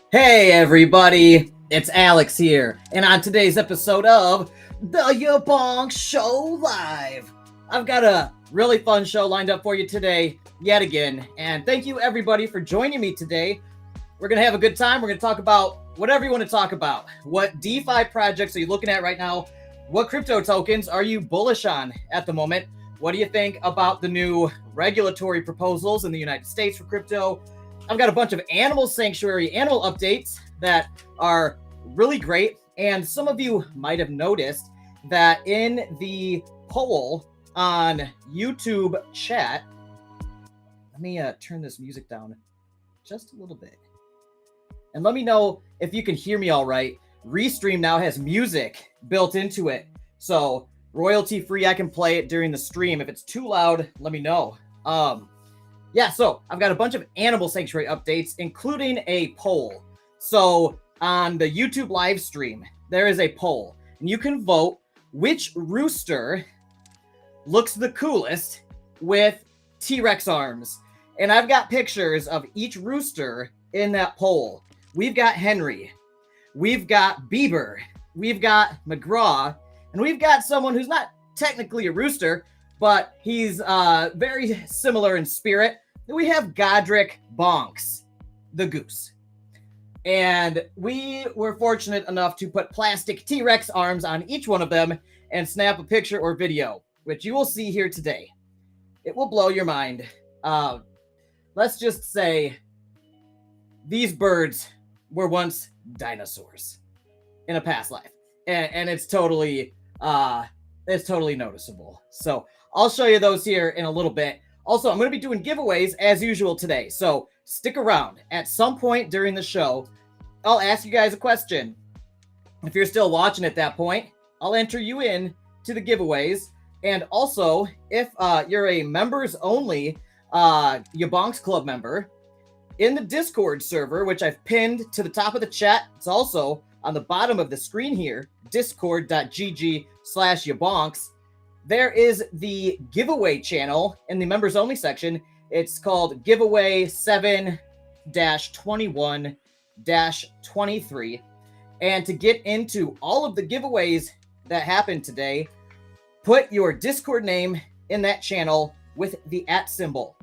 Hey everybody, it's Alex here, and on today's episode of the YaBonks Show Live, I've got a really fun show lined up for you today, yet again, and thank you everybody for joining me today. We're going to have a good time. We're going to talk about whatever you want to talk about. What DeFi projects are you looking at right now? What crypto tokens are you bullish on at the moment? What do you think about the new regulatory proposals in the United States for crypto? I've got a bunch of animal sanctuary animal updates that are really great. And some of you might have noticed that in the poll on YouTube chat, let me turn this music down just a little bit. And let me know if you can hear me all right. Restream now has music built into it. So royalty free, I can play it during the stream. If it's too loud, let me know. Yeah, so I've got a bunch of animal sanctuary updates, including a poll. So on the YouTube live stream, there is a poll, and you can vote which rooster looks the coolest with T-Rex arms. And I've got pictures of each rooster in that poll. We've got Henry, we've got Bieber, we've got McGraw, and we've got someone who's not technically a rooster, but he's very similar in spirit. We have Godric Bonks, the goose. And we were fortunate enough to put plastic T-Rex arms on each one of them and snap a picture or video, which you will see here today. It will blow your mind. Let's just say these birds were once dinosaurs in a past life. And it's totally noticeable. So I'll show you those here in a little bit. Also, I'm going to be doing giveaways as usual today, so stick around. At some point during the show, I'll ask you guys a question. If you're still watching at that point, I'll enter you in to the giveaways. And also, if you're a members-only YaBonks Club member, in the Discord server, which I've pinned to the top of the chat, it's also on the bottom of the screen here, discord.gg/YaBonks. There is the giveaway channel in the members only section. It's called giveaway 7-21-23. And to get into all of the giveaways that happened today, put your Discord name in that channel with the @ symbol.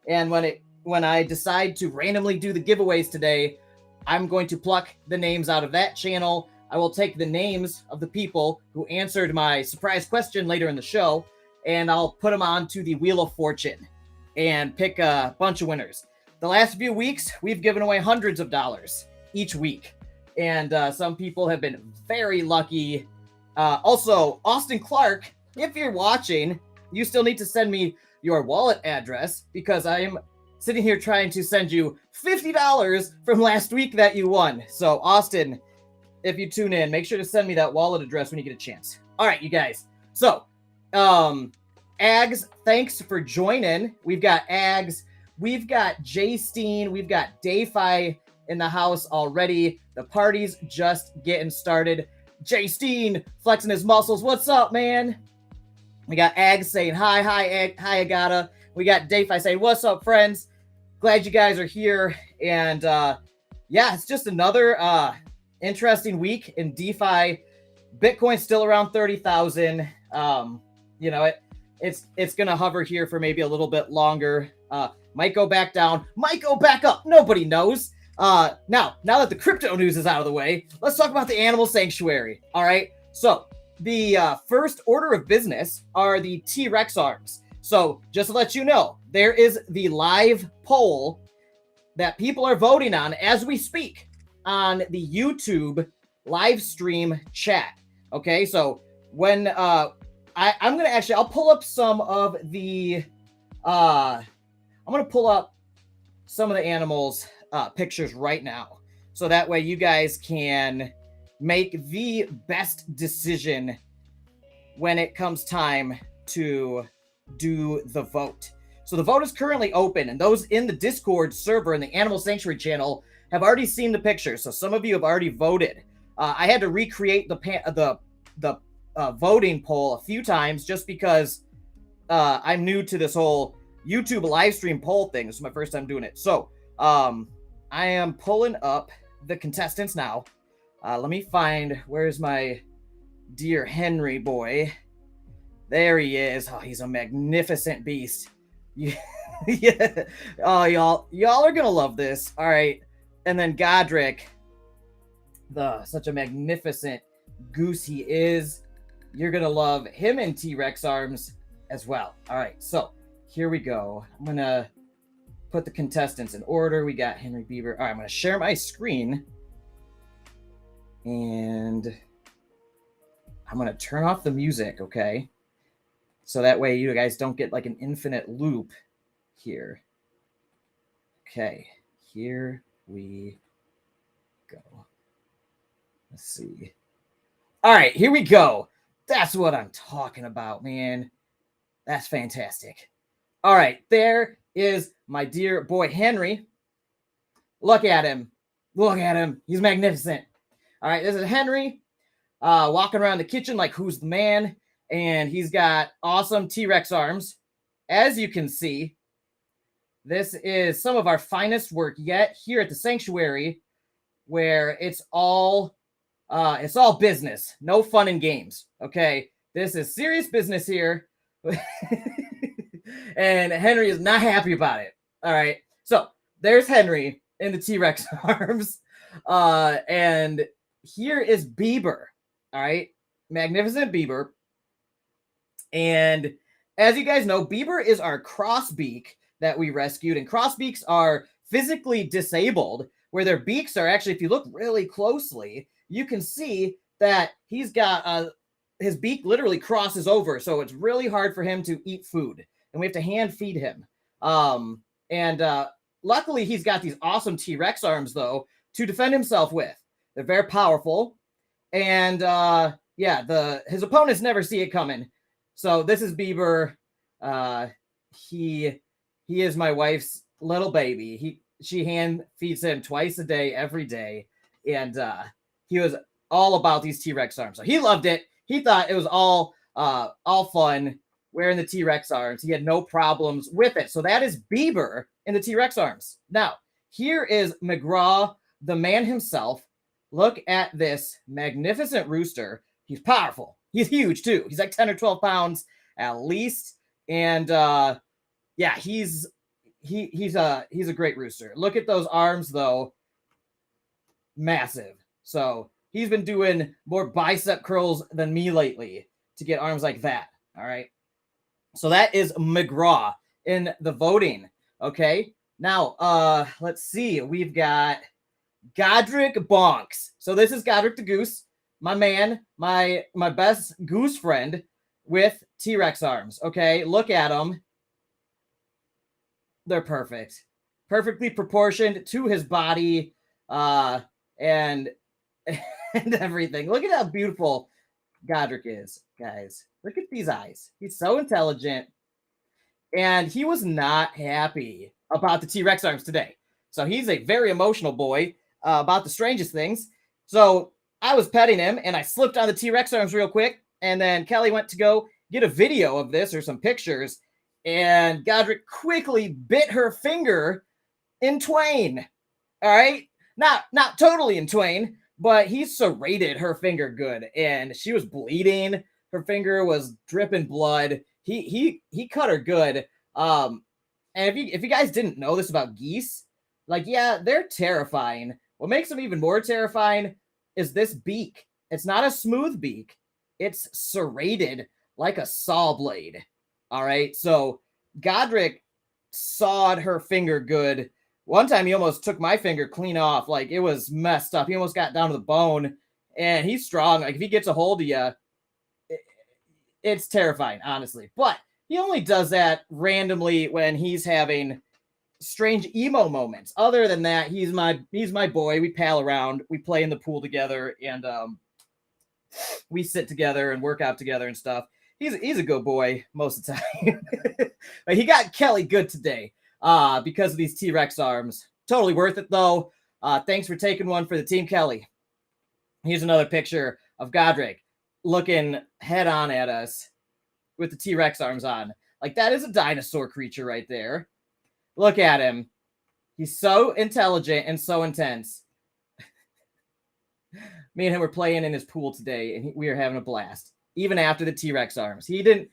And when I decide to randomly do the giveaways today, I'm going to pluck the names out of that channel. I will take the names of the people who answered my surprise question later in the show, and I'll put them onto the Wheel of Fortune and pick a bunch of winners. The last few weeks, we've given away hundreds of dollars each week, and some people have been very lucky. Also, Austin Clark, if you're watching, you still need to send me your wallet address because I am sitting here trying to send you $50 from last week that you won. So, Austin, if you tune in, make sure to send me that wallet address when you get a chance. All right, you guys. So, Ags, thanks for joining. We've got Ags, we've got Jay Steen, we've got DeFi in the house already. The party's just getting started. Jay Steen flexing his muscles. What's up, man? We got Ags saying hi, Agata. We got DeFi saying, what's up, friends? Glad you guys are here. And yeah, it's just another interesting week in DeFi. Bitcoin's still around 30,000. You know, it's gonna hover here for maybe a little bit longer. Might go back down, might go back up. Nobody knows. Now that the crypto news is out of the way, let's talk about the animal sanctuary. All right. So the first order of business are the T-Rex arms. So just to let you know, there is the live poll that people are voting on as we speak on the YouTube live stream chat. Okay, so when I'm gonna actually, I'll pull up some of the I'm gonna pull up some of the animals pictures right now, so that way you guys can make the best decision when it comes time to do the vote. So the vote is currently open, and those in the Discord server and the Animal Sanctuary channel have already seen the pictures. So some of you have already voted. I had to recreate the voting poll a few times just because I'm new to this whole YouTube live stream poll thing. This is my first time doing it. So I am pulling up the contestants now. Let me find, where's my dear Henry boy? There he is. Oh, he's a magnificent beast. Yeah. Yeah. Oh, y'all are gonna love this. All right. And then Godric, such a magnificent goose he is. You're gonna love him in T-Rex arms as well. All right, so here we go. I'm gonna put the contestants in order. We got Henry Bieber. All right, I'm gonna share my screen, and I'm gonna turn off the music, okay? So that way you guys don't get like an infinite loop here. Okay, here we go. Let's see. All right, here we go. That's what I'm talking about, man. That's fantastic. All right, there is my dear boy Henry. Look at him. Look at him. He's magnificent. All right, this is Henry walking around the kitchen like who's the man. And he's got awesome T-Rex arms. As you can see, this is some of our finest work yet here at the Sanctuary, where it's all business, no fun and games. Okay, this is serious business here, and Henry is not happy about it. All right, so there's Henry in the T-Rex arms, and here is Bieber. All right, magnificent Bieber. And as you guys know, Bieber is our crossbeak that we rescued, and crossbeaks are physically disabled, where their beaks are actually, if you look really closely, you can see that he's got his beak literally crosses over, so it's really hard for him to eat food, and we have to hand feed him. Luckily, he's got these awesome T-Rex arms, though, to defend himself with. They're very powerful, and his opponents never see it coming. So this is Bieber. He is my wife's little baby. She hand feeds him twice a day, every day, and he was all about these T-Rex arms. So he loved it. He thought it was all fun wearing the T-Rex arms. He had no problems with it. So that is Bieber in the T-Rex arms. Now, here is McGraw, the man himself. Look at this magnificent rooster. He's powerful. He's huge too. He's like 10 or 12 pounds at least. And he's a great rooster. Look at those arms though. Massive. So he's been doing more bicep curls than me lately to get arms like that. All right. So that is McGraw in the voting. Okay. Now, let's see. We've got Godric Bonks. So this is Godric the Goose, my man, my best goose friend with T-Rex arms. Okay. Look at them. They're perfect. Perfectly proportioned to his body, and everything. Look at how beautiful Godric is, guys. Look at these eyes. He's so intelligent. And he was not happy about the T-Rex arms today. So he's a very emotional boy about the strangest things. So I was petting him, and I slipped on the T-Rex arms real quick. And then Kelly went to go get a video of this or some pictures. And Godric quickly bit her finger in twain. All right? Not totally in twain, but he serrated her finger good, and she was bleeding. Her finger was dripping blood. He cut her good. And if you guys didn't know this about geese, like, yeah, they're terrifying. What makes them even more terrifying is this beak. It's not a smooth beak. It's serrated like a saw blade. All right, so Godric sawed her finger good. One time he almost took my finger clean off. Like, it was messed up. He almost got down to the bone, and he's strong. Like, if he gets a hold of you, it's terrifying, honestly. But he only does that randomly when he's having strange emo moments. Other than that, he's my boy. We pal around. We play in the pool together, and we sit together and work out together and stuff. He's a good boy most of the time. But he got Kelly good today because of these T-Rex arms. Totally worth it, though. Thanks for taking one for the team, Kelly. Here's another picture of Godric looking head on at us with the T-Rex arms on. Like, that is a dinosaur creature right there. Look at him. He's so intelligent and so intense. Me and him were playing in his pool today, and we were having a blast. Even after the T-Rex arms, he didn't,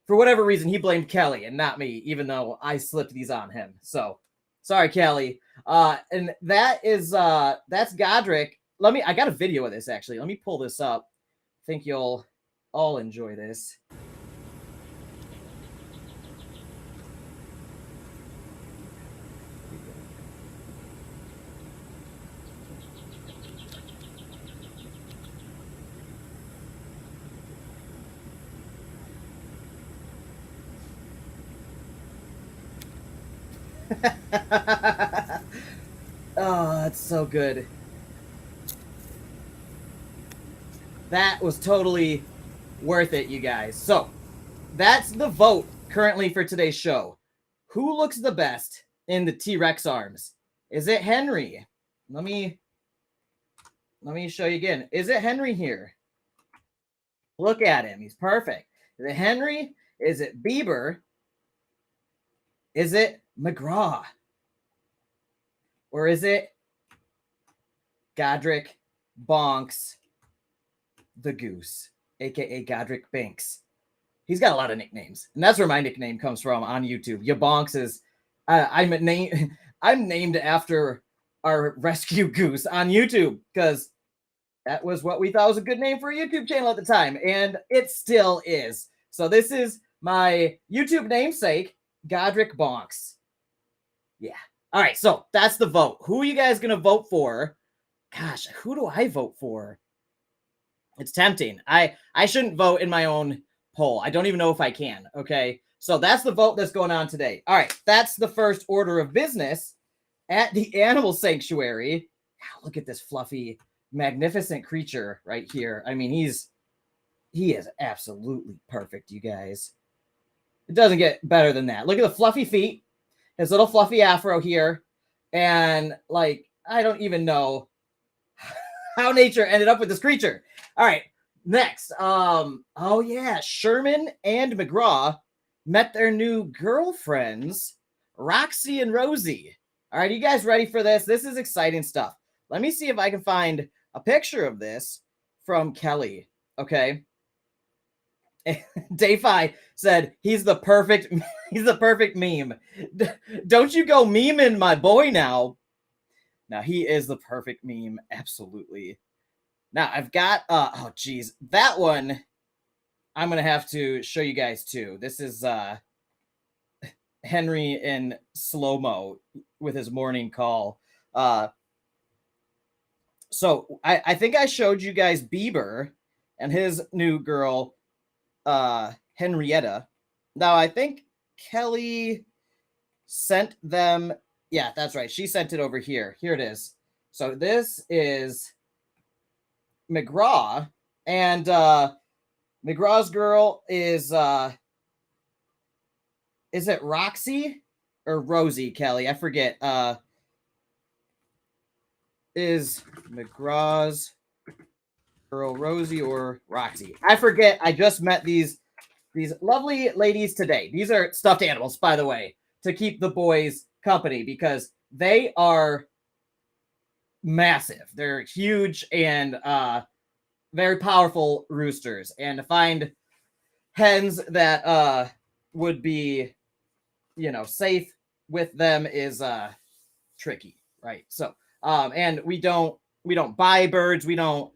for whatever reason, he blamed Kelly and not me, even though I slipped these on him. So sorry, Kelly. And that is that's Godric. I got a video of this actually. Let me pull this up. I think you'll all enjoy this. Oh, that's so good. That was totally worth it, you guys. So that's the vote currently for today's show. Who looks the best in the T-Rex arms? Is it Henry? Let me show you again. Is it Henry here? Look at him. He's perfect. Is it Henry? Is it Bieber? Is it McGraw? Or is it Godric Bonks the Goose, aka Godric Banks? He's got a lot of nicknames, and that's where my nickname comes from on YouTube. YaBonks is I'm named after our rescue goose on YouTube because that was what we thought was a good name for a YouTube channel at the time, and it still is. So this is my YouTube namesake, Godric Bonks. Yeah. All right, so that's the vote. Who are you guys going to vote for? Gosh, who do I vote for? It's tempting. I shouldn't vote in my own poll. I don't even know if I can, okay? So that's the vote that's going on today. All right, that's the first order of business at the animal sanctuary. Wow, look at this fluffy, magnificent creature right here. I mean, he is absolutely perfect, you guys. It doesn't get better than that. Look at the fluffy feet. His little fluffy afro here. And, like, I don't even know how nature ended up with this creature. All right, next. Oh, yeah. Sherman and McGraw met their new girlfriends, Roxy and Rosie. All right, you guys ready for this? This is exciting stuff. Let me see if I can find a picture of this from Kelly, okay? DeFi said he's the perfect meme. Don't you go memeing my boy now. Now he is the perfect meme, absolutely. Now I've got oh geez, that one I'm gonna have to show you guys too. This is Henry in slow-mo with his morning call. So I think I showed you guys Bieber and his new girl Henrietta. Now I think Kelly sent them. Yeah, that's right. She sent it over here. Here it is. So this is McGraw, and McGraw's girl is it Roxy or Rosie, Kelly? I forget. Is McGraw's girl Rosie or Roxy? I forget. I just met these lovely ladies today. These are stuffed animals, by the way, to keep the boys company because they are massive. They're huge and very powerful roosters. And to find hens that would be, safe with them is tricky, right? So and we don't buy birds. We don't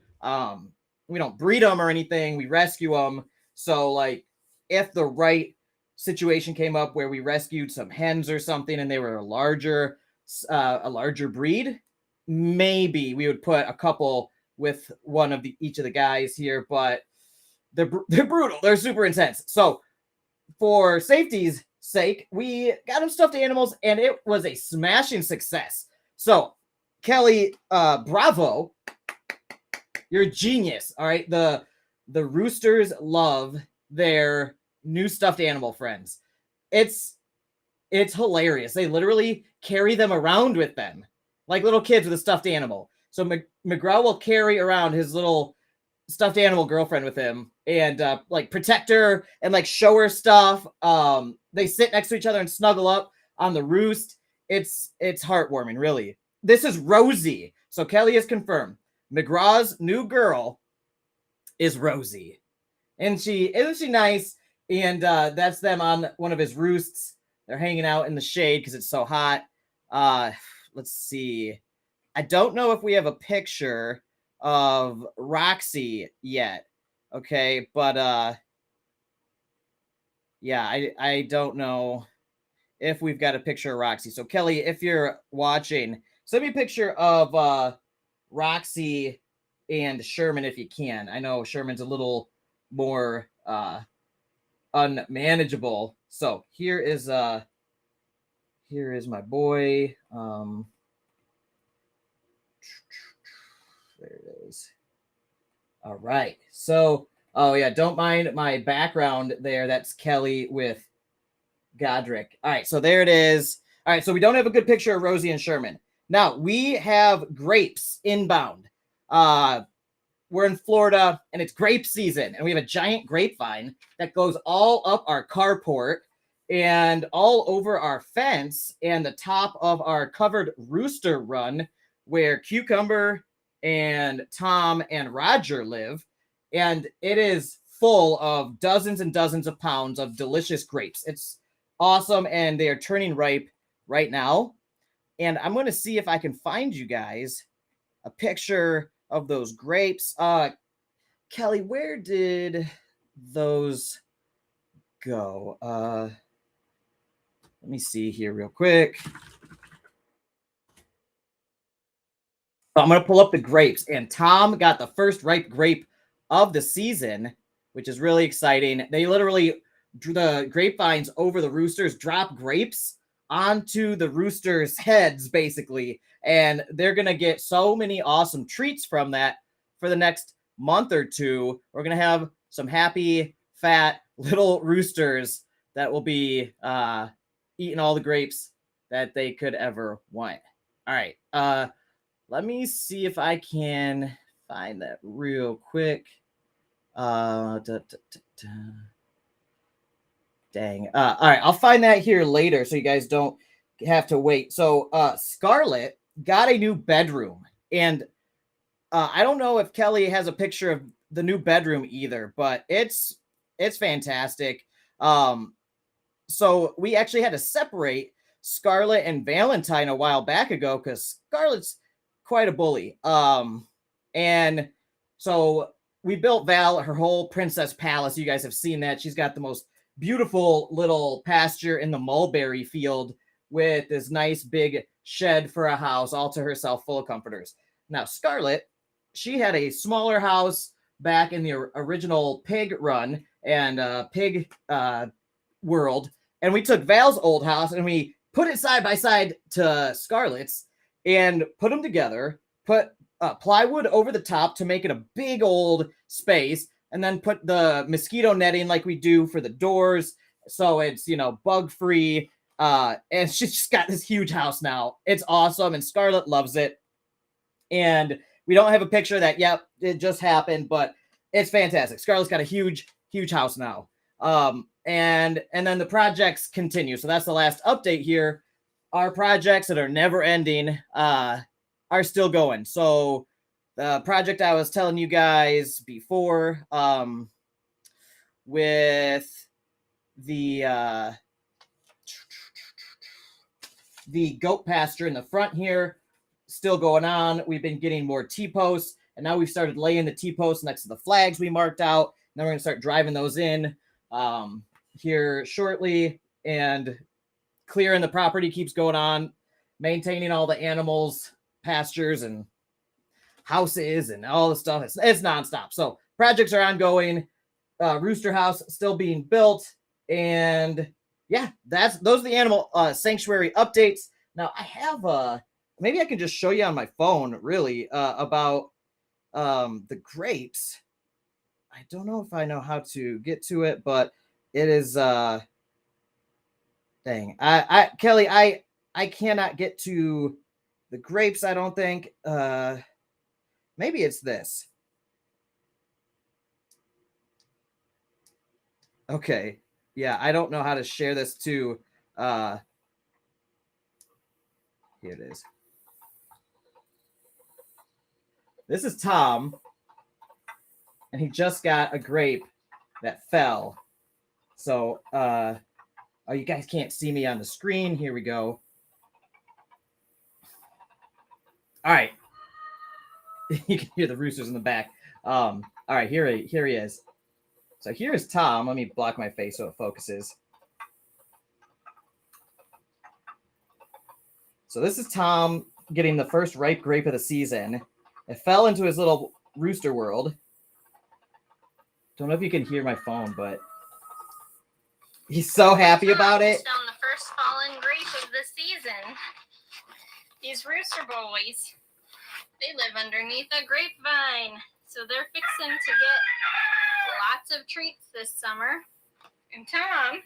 breed them or anything. We rescue them. So like if the right situation came up where we rescued some hens or something and they were a larger breed, maybe we would put a couple with one of each of the guys here, but they're brutal. They're super intense. So for safety's sake, we got them stuffed animals and it was a smashing success. So Kelly, bravo. You're a genius. All right. The roosters love their new stuffed animal friends. It's hilarious. They literally carry them around with them like little kids with a stuffed animal. So McGraw will carry around his little stuffed animal girlfriend with him and like protect her and like show her stuff. They sit next to each other and snuggle up on the roost. It's heartwarming, really. This is Rosie. So Kelly is confirmed. McGraw's new girl is Rosie. And isn't she nice? And that's them on one of his roosts. They're hanging out in the shade because it's so hot. Let's see. I don't know if we have a picture of Roxy yet. Okay, but yeah, I don't know if we've got a picture of Roxy. So Kelly, if you're watching, send me a picture of Roxy and Sherman if you can. I know Sherman's a little more unmanageable. So here is my boy. There it is. All right. So, oh yeah, don't mind my background there. That's Kelly with Godric. All right, so there it is. All right, so we don't have a good picture of Rosie and Sherman. Now, we have grapes inbound. We're in Florida, and it's grape season, and we have a giant grapevine that goes all up our carport and all over our fence and the top of our covered rooster run where Cucumber and Tom and Roger live. And it is full of dozens and dozens of pounds of delicious grapes. It's awesome, and they are turning ripe right now. And I'm going to see if I can find you guys a picture of those grapes. Kelly, where did those go? Let me see here real quick. I'm going to pull up the grapes, and Tom got the first ripe grape of the season, which is really exciting. They literally drew the grapevines over the roosters, drop grapes onto the roosters' heads, basically. And they're going to get so many awesome treats from that for the next month or two. We're going to have some happy, fat little roosters that will be eating all the grapes that they could ever want. All right. Let me see if I can find that real quick. Dang. All right, I'll find that here later so you guys don't have to wait. So Scarlett got a new bedroom, and I don't know if Kelly has a picture of the new bedroom either, but it's fantastic. So we actually had to separate Scarlett and Valentine a while back ago because Scarlett's quite a bully. And so we built Val her whole princess palace. You guys have seen that. She's got the most beautiful little pasture in the mulberry field with this nice big shed for a house all to herself, full of comforters. Now, Scarlett, she had a smaller house back in the original pig run and pig world. And we took Val's old house and we put it side by side to Scarlett's and put them together, put plywood over the top to make it a big old space, and then put the mosquito netting like we do for the doors. So it's, bug free. And she's just got this huge house now. It's awesome. And Scarlett loves it. And we don't have a picture of that yet. It just happened, but it's fantastic. Scarlett's got a huge, huge house now. And then the projects continue. So that's the last update here. Our projects that are never ending are still going. So the project I was telling you guys before with the goat pasture in the front here, still going on. We've been getting more T-posts, and now we've started laying the T-posts next to the flags we marked out. Then we're going to start driving those in here shortly, and clearing the property keeps going on, maintaining all the animals, pastures, and houses, and all the stuff. It's nonstop. So projects are ongoing. Rooster house still being built, and yeah, those are the animal sanctuary updates. Now I have maybe I can just show you on my phone really about the grapes. I don't know if I know how to get to it, but it is dang. Kelly, I cannot get to the grapes, I don't think. Maybe it's this. Okay. Yeah, I don't know how to share this to here it is. This is Tom, and he just got a grape that fell. So, oh, you guys can't see me on the screen. Here we go. All right. You can hear the roosters in the back. All right, here he is. So here's Tom. Let me block my face so it focuses. So this is Tom getting the first ripe grape of the season. It fell into his little rooster world. Don't know if you can hear my phone, but he's so happy about it. On the first fallen grape of the season. These rooster boys, they live underneath a grapevine. So they're fixing to get lots of treats this summer. And Tom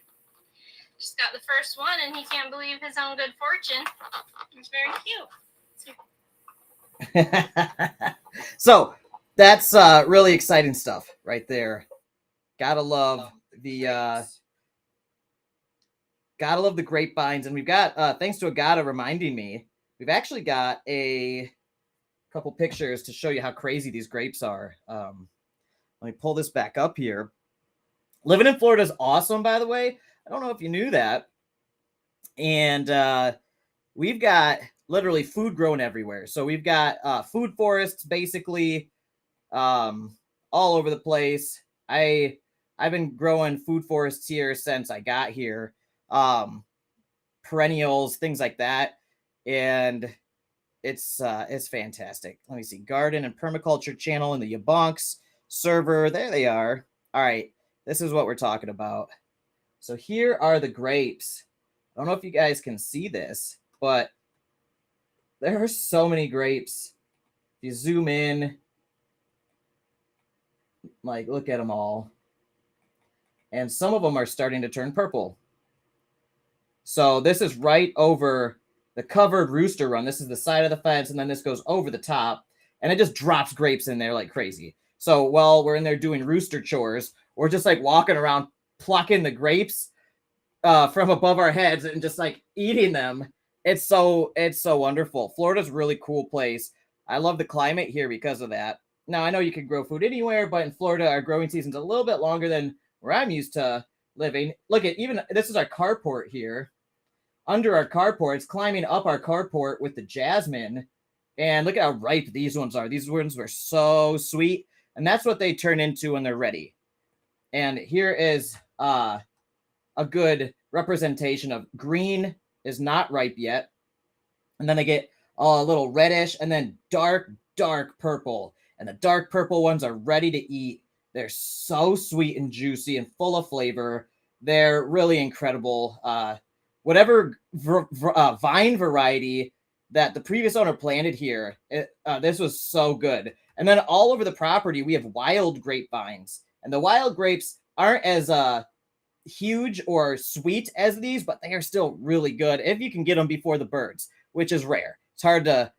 just got the first one, and he can't believe his own good fortune. It's very cute. So that's really exciting stuff right there. Gotta love the grapevines. And we've got, thanks to Elgato reminding me, we've actually got a couple pictures to show you how crazy these grapes are. Let me pull this back up here. Living in Florida is awesome, by the way. I don't know if you knew that. And we've got literally food grown everywhere. So we've got food forests basically all over the place. I've been growing food forests here since I got here. Perennials, things like that. And it's fantastic. Let me see. Garden and permaculture channel in the YaBonks server. There they are. All right. This is what we're talking about. So here are the grapes. I don't know if you guys can see this, but there are so many grapes. If you zoom in, like, look at them all. And some of them are starting to turn purple. So this is right over the covered rooster run. This is the side of the fence, and then this goes over the top, and it just drops grapes in there like crazy. So while we're in there doing rooster chores, we're just like walking around plucking the grapes from above our heads and just like eating them. It's so wonderful. Florida's a really cool place. I love the climate here because of that. Now, I know you can grow food anywhere, but in Florida, our growing season's a little bit longer than where I'm used to living. Look at, even this is our carport here. Under our carport, it's climbing up our carport with the jasmine. And look at how ripe these ones are. These ones were so sweet. And that's what they turn into when they're ready. And here is a good representation of green is not ripe yet. And then they get a little reddish and then dark purple. And the dark purple ones are ready to eat. They're so sweet and juicy and full of flavor. They're really incredible. Whatever vine variety that the previous owner planted here, this was so good. And then all over the property, we have wild grapevines. And the wild grapes aren't as huge or sweet as these, but they are still really good if you can get them before the birds, which is rare. It's hard to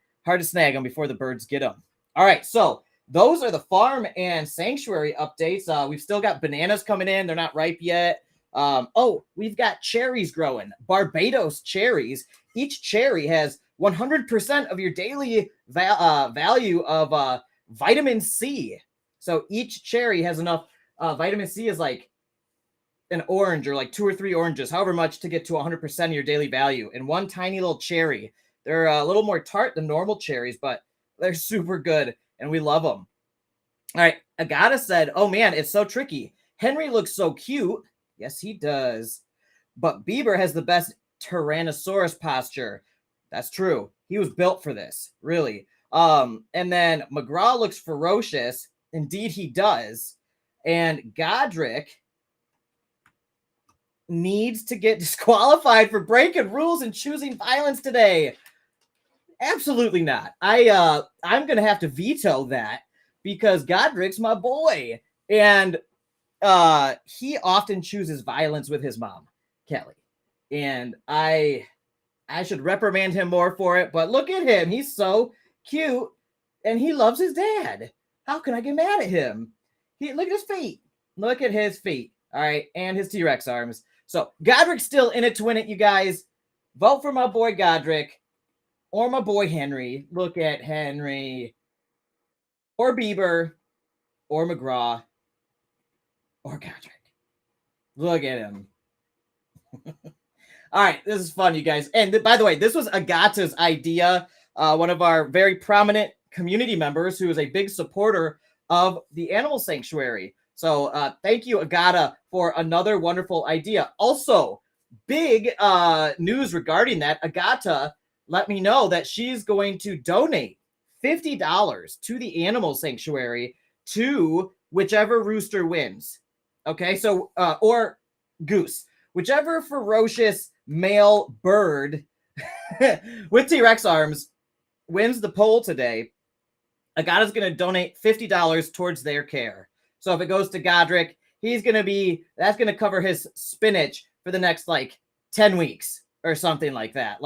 snag them before the birds get them. All right, so those are the farm and sanctuary updates. We've still got bananas coming in. They're not ripe yet. Oh, we've got cherries growing. Barbados cherries. Each cherry has 100% of your daily value of vitamin C. So each cherry has enough vitamin C is like an orange or like 2 or 3 oranges, however much to get to 100% of your daily value in one tiny little cherry. They're a little more tart than normal cherries, but they're super good and we love them. All right, Agata said, oh man, it's so tricky. Henry looks so cute. Yes, he does. But Bieber has the best Tyrannosaurus posture. That's true. He was built for this, really. And then McGraw looks ferocious. Indeed, he does. And Godric needs to get disqualified for breaking rules and choosing violence today. Absolutely not. I'm gonna have to veto that because Godric's my boy, and he often chooses violence with his mom, Kelly, and I should reprimand him more for it. But look at him; he's so cute, and he loves his dad. How can I get mad at him? Look at his feet. Look at his feet. All right, and his T-Rex arms. So Godric's still in it to win it, you guys. Vote for my boy Godric or my boy Henry. Look at Henry. or Bieber or McGraw or Godric. Look at him. All right, this is fun, you guys. And by the way, this was Agata's idea, one of our very prominent community members who is a big supporter of the Animal Sanctuary. So thank you, Agata, for another wonderful idea. Also, big news regarding that. Agata let me know that she's going to donate $50 to the Animal Sanctuary to whichever rooster wins. Okay, so, or goose, whichever ferocious male bird with T-Rex arms wins the poll today, Agata's going to donate $50 towards their care. So if it goes to Godric, that's going to cover his spinach for the next like 10 weeks or something like that.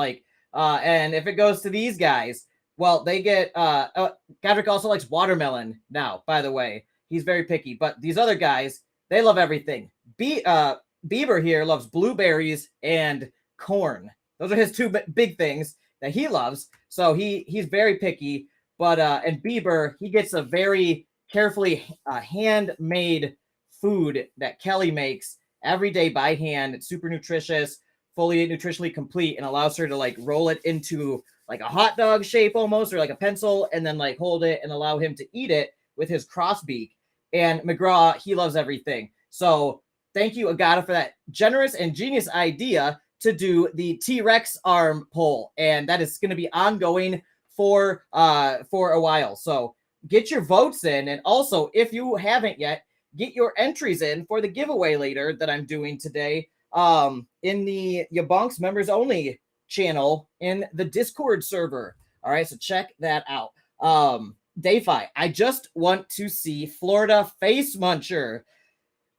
And if it goes to these guys, well, they get, Godric also likes watermelon now, by the way. He's very picky, but these other guys, they love everything. Bieber here loves blueberries and corn. Those are his two big things that he loves. So he's very picky. But and Bieber, he gets a very carefully handmade food that Kelly makes every day by hand. It's super nutritious, fully nutritionally complete, and allows her to like roll it into like a hot dog shape almost, or like a pencil, and then like hold it and allow him to eat it with his crossbeak. And McGraw, he loves everything. So thank you, Agata, for that generous and genius idea to do the T-Rex arm poll. And that is going to be ongoing for a while. So get your votes in. And also, if you haven't yet, get your entries in for the giveaway later that I'm doing today in the YaBonks members only channel in the Discord server. All right, so check that out. DeFi, I just want to see Florida Face Muncher.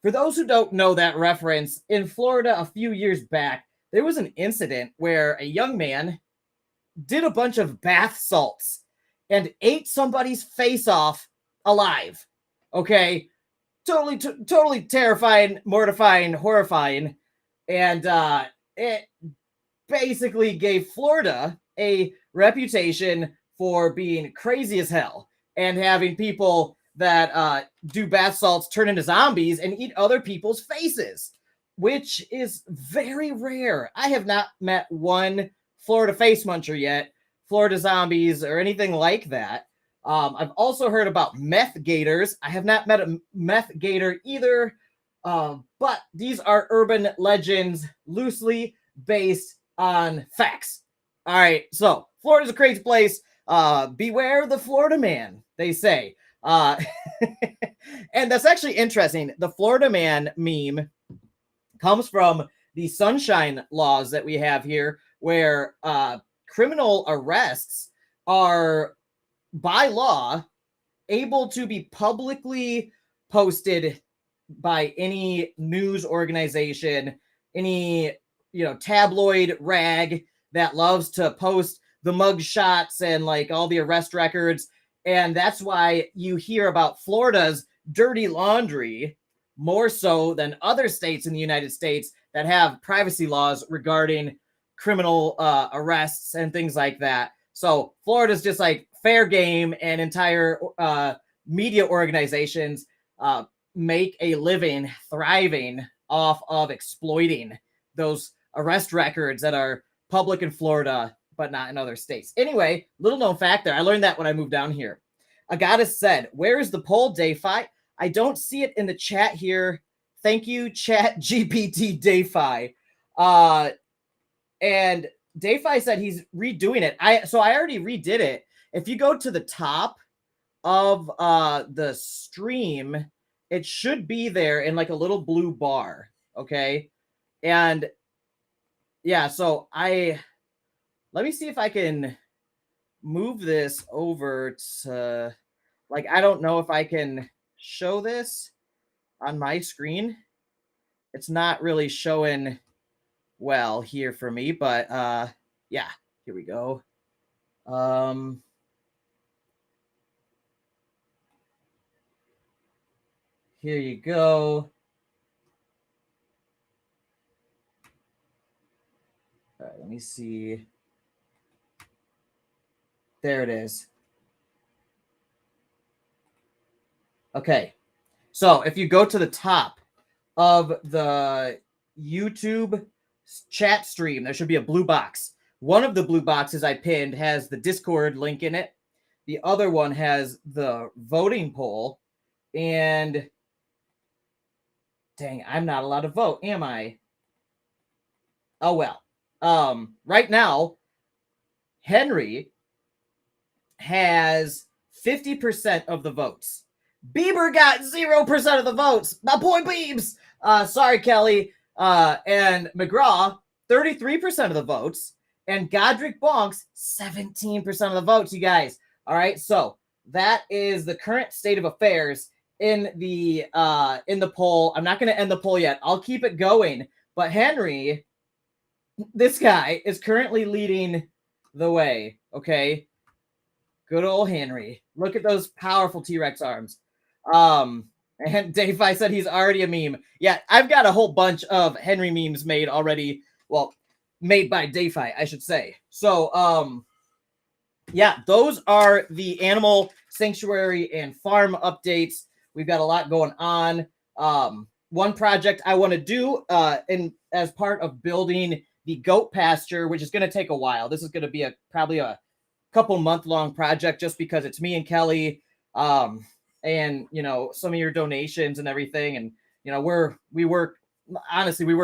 For those who don't know that reference, in Florida a few years back, there was an incident where a young man did a bunch of bath salts and ate somebody's face off alive. Okay? Totally terrifying, mortifying, horrifying. And it basically gave Florida a reputation for being crazy as hell and having people that do bath salts turn into zombies and eat other people's faces, which is very rare. I have not met one Florida face muncher yet, Florida zombies, or anything like that. I've also heard about meth gators. I have not met a meth gator either, but these are urban legends loosely based on facts. All right, so Florida's a crazy place. Beware the Florida man, they say. And that's actually interesting. The Florida man meme comes from the sunshine laws that we have here, where criminal arrests are by law able to be publicly posted by any news organization, any tabloid rag that loves to post the mug shots and like all the arrest records. And that's why you hear about Florida's dirty laundry more so than other states in the United States that have privacy laws regarding criminal arrests and things like that. So Florida's just like fair game, and entire media organizations make a living, thriving off of exploiting those arrest records that are public in Florida, but not in other states. Anyway, little known fact there. I learned that when I moved down here. Agata said, where is the poll, DeFi? I don't see it in the chat here. Thank you, Chat GPT DeFi. And DeFi said he's redoing it. So I already redid it. If you go to the top of the stream, it should be there in like a little blue bar. Okay. And yeah, so let me see if I can move this over to, like, I don't know if I can show this on my screen. It's not really showing well here for me, but yeah, here we go. Here you go. All right, let me see. There it is. Okay. So if you go to the top of the YouTube chat stream, there should be a blue box. One of the blue boxes I pinned has the Discord link in it. The other one has the voting poll. And dang, I'm not allowed to vote, am I? Oh well. Right now, Henry has 50% of the votes. Bieber got 0% of the votes. My boy Biebs. Sorry, Kelly. And McGraw, 33% of the votes. And Godric Bonks, 17% of the votes, you guys. All right, so that is the current state of affairs in the poll. I'm not going to end the poll yet. I'll keep it going. But Henry, this guy, is currently leading the way, okay? Good old Henry. Look at those powerful T-Rex arms. And DeFi said he's already a meme. Yeah, I've got a whole bunch of Henry memes made already. Well, made by DeFi, I should say. So, yeah, those are the animal sanctuary and farm updates. We've got a lot going on. One project I want to do as part of building the goat pasture, which is going to take a while. This is going to be probably a couple month-long project just because it's me and Kelly, and some of your donations and everything. And we work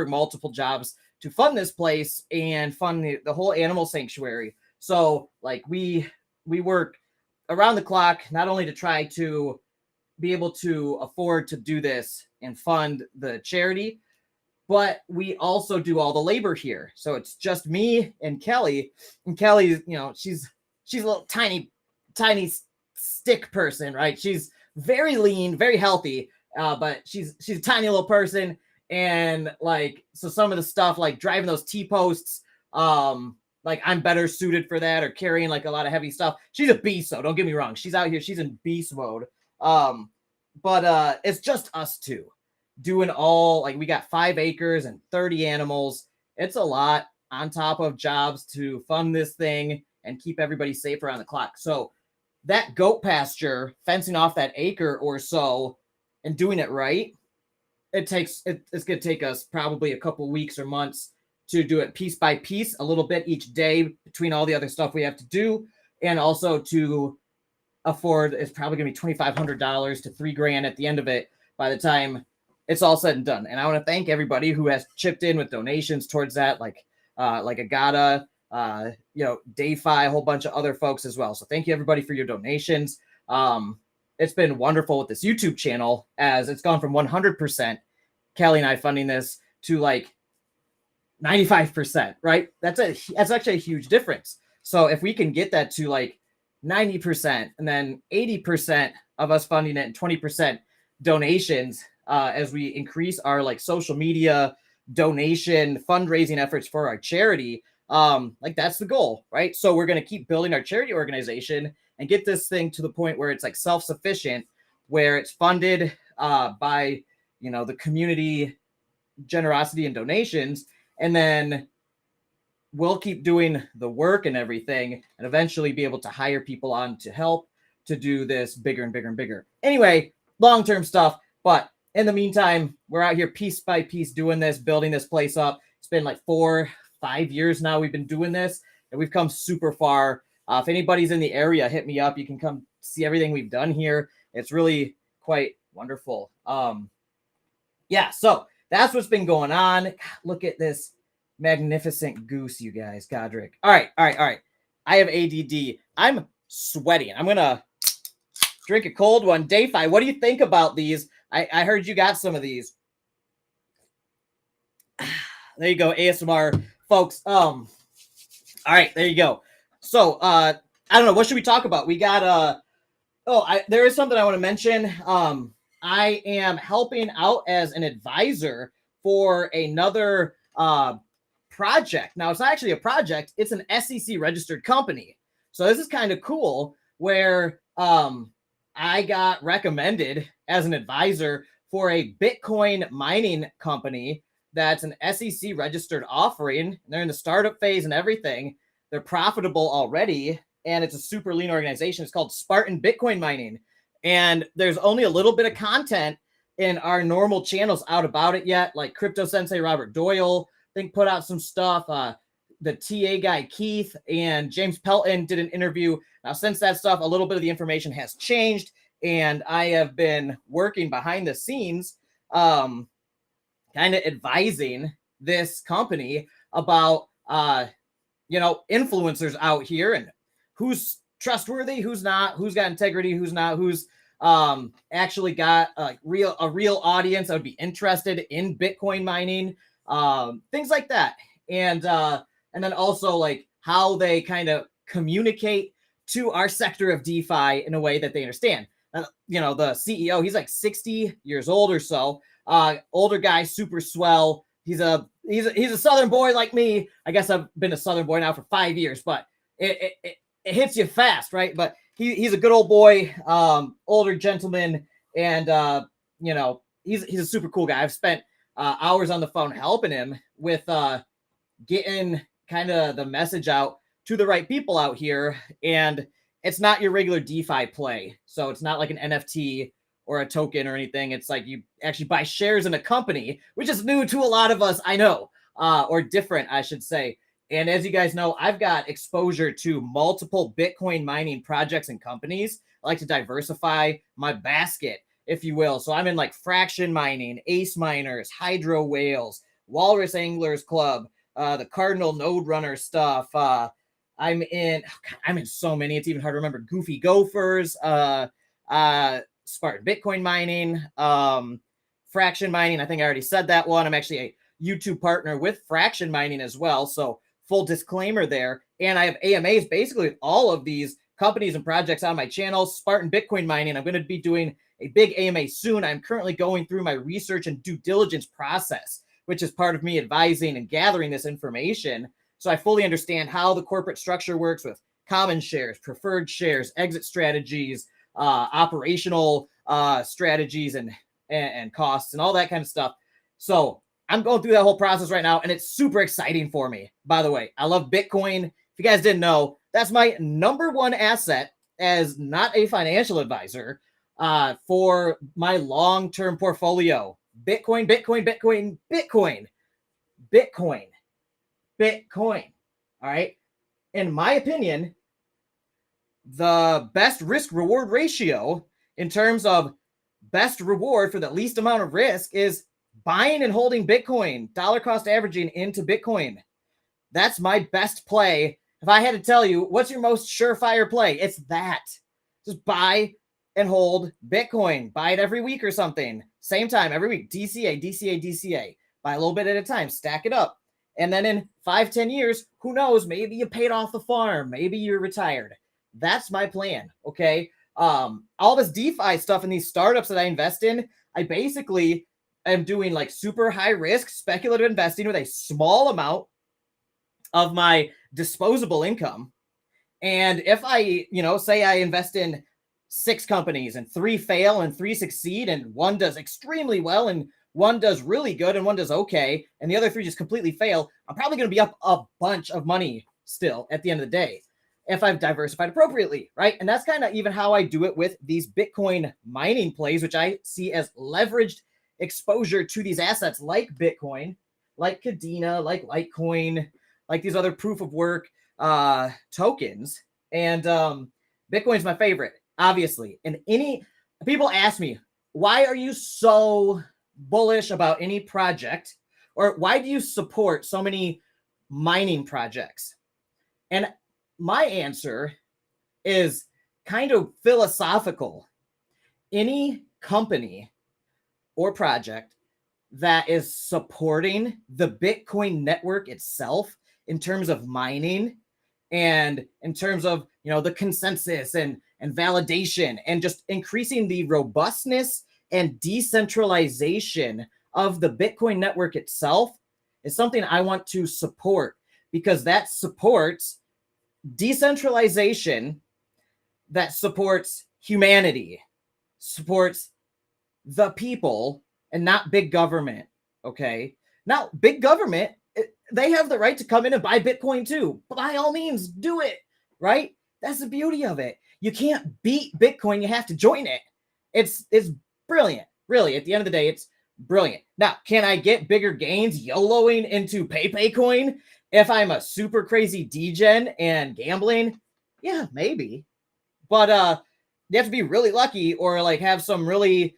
multiple jobs to fund this place and fund the whole animal sanctuary. So like we work around the clock, not only to try to be able to afford to do this and fund the charity, but we also do all the labor here. So it's just me and Kelly. And Kelly, she's a little tiny stick person, right? She's very lean, very healthy, but she's a tiny little person. And so some of the stuff like driving those T-posts, like I'm better suited for that, or carrying like a lot of heavy stuff. She's a beast, though. Don't get me wrong. She's out here. She's in beast mode. But it's just us two doing all, we got 5 acres and 30 animals. It's a lot on top of jobs to fund this thing and keep everybody safe around the clock. So that goat pasture, fencing off that acre or so and doing it right, it's going to take us probably a couple weeks or months to do it piece by piece, a little bit each day between all the other stuff we have to do. And also to afford, it's probably going to be $2,500 to $3,000 at the end of it by the time it's all said and done. And I want to thank everybody who has chipped in with donations towards that, like Agata, DeFi, a whole bunch of other folks as well. So thank you everybody for your donations. It's been wonderful with this YouTube channel, as it's gone from 100% Kelly and I funding this to 95%, right? That's actually a huge difference. So if we can get that to 90% and then 80% of us funding it and 20% donations, as we increase our social media donation fundraising efforts for our charity, that's the goal, right? So we're going to keep building our charity organization and get this thing to the point where it's self-sufficient, where it's funded by the community generosity and donations, and then we'll keep doing the work and everything, and eventually be able to hire people on to help to do this bigger and bigger and bigger. Anyway, long-term stuff, but in the meantime, we're out here piece by piece doing this, building this place up. It's been 4-5 years now we've been doing this, and we've come super far. If anybody's in the area, hit me up. You can come see everything we've done here. It's really quite wonderful. Yeah, so that's what's been going on. God, look at this magnificent goose, you guys. Godric. All right. I have ADD. I'm sweating. I'm going to drink a cold one. DeFi, what do you think about these? I heard you got some of these. There you go, ASMR, folks. All right, there you go. So, I don't know. What should we talk about? We got, there is something I want to mention. I am helping out as an advisor for another project. Now, it's not actually a project. It's an SEC registered company. So this is kind of cool, where I got recommended as an advisor for a Bitcoin mining company that's an SEC registered offering. They're in the startup phase and everything. They're profitable already, and it's a super lean organization. It's called Spartan Bitcoin Mining. And there's only a little bit of content in our normal channels out about it yet. Like Crypto Sensei Robert Doyle, I think, put out some stuff. The TA guy Keith and James Pelton did an interview. Now, since that stuff, a little bit of the information has changed, and I have been working behind the scenes, kind of advising this company about, influencers out here and who's trustworthy, who's not, who's got integrity, who's not, who's actually got a real audience that would be interested in Bitcoin mining, things like that. And then also like how they kind of communicate to our sector of DeFi in a way that they understand. The CEO, he's like 60 years old or so, older guy, super swell. He's a Southern boy like me. I guess I've been a Southern boy now for 5 years, but it hits you fast, right? But he's a good old boy, older gentleman, and he's a super cool guy. I've spent hours on the phone helping him with getting kind of the message out to the right people out here. And it's not your regular DeFi play. So it's not like an NFT or a token or anything. It's like you actually buy shares in a company, which is new to a lot of us, I know, or different, I should say. And as you guys know, I've got exposure to multiple Bitcoin mining projects and companies. I like to diversify my basket, if you will. So I'm in like fraction mining, Ace Miners, Hydro Whales, Walrus Anglers Club, the Cardinal Node Runner stuff. I'm in so many. It's even hard to remember. Goofy Gophers, Spartan Bitcoin mining, fraction mining. I think I already said that one. I'm actually a YouTube partner with fraction mining as well. So full disclaimer there. And I have AMAs basically with all of these companies and projects on my channel. Spartan Bitcoin mining, I'm going to be doing a big AMA soon. I'm currently going through my research and due diligence process, which is part of me advising and gathering this information. So I fully understand how the corporate structure works with common shares, preferred shares, exit strategies, operational strategies and costs and all that kind of stuff. So I'm going through that whole process right now, and it's super exciting for me. By the way, I love Bitcoin. If you guys didn't know, that's my number one asset as not a financial advisor for my long-term portfolio. Bitcoin, Bitcoin, Bitcoin, Bitcoin, Bitcoin, Bitcoin. All right. In my opinion, the best risk-reward ratio in terms of best reward for the least amount of risk is buying and holding Bitcoin, dollar cost averaging into Bitcoin. That's my best play. If I had to tell you, what's your most surefire play? It's that. Just buy and hold Bitcoin. Buy it every week or something. Same time, every week. DCA, DCA, DCA. Buy a little bit at a time. Stack it up. And then in 5-10 years, who knows? Maybe you paid off the farm. Maybe you're retired. That's my plan, okay? All this DeFi stuff and these startups that I invest in, I basically am doing like super high risk speculative investing with a small amount of my disposable income. And if I, say I invest in 6 companies and 3 fail and 3 succeed and 1 does extremely well and 1 does really good and 1 does okay and the other 3 just completely fail, I'm probably going to be up a bunch of money still at the end of the day if I've diversified appropriately, right? And that's kind of even how I do it with these Bitcoin mining plays, which I see as leveraged exposure to these assets like Bitcoin, like Kadena, like Litecoin, like these other proof of work tokens. And Bitcoin's my favorite, obviously. And people ask me, why are you so bullish about any project, or why do you support so many mining projects? And my answer is kind of philosophical. Any company or project that is supporting the Bitcoin network itself in terms of mining and in terms of, the consensus and validation and just increasing the robustness and decentralization of the Bitcoin network itself is something I want to support, because that supports decentralization, that supports humanity, supports the people, and not big government. Okay. Now, big government, they have the right to come in and buy Bitcoin too. By all means, do it, right? That's the beauty of it. You can't beat Bitcoin. You have to join it. It's brilliant. Really, at the end of the day, it's brilliant. Now, can I get bigger gains YOLOing into PayPay coin if I'm a super crazy degen and gambling? Yeah, maybe. But you have to be really lucky or like have some really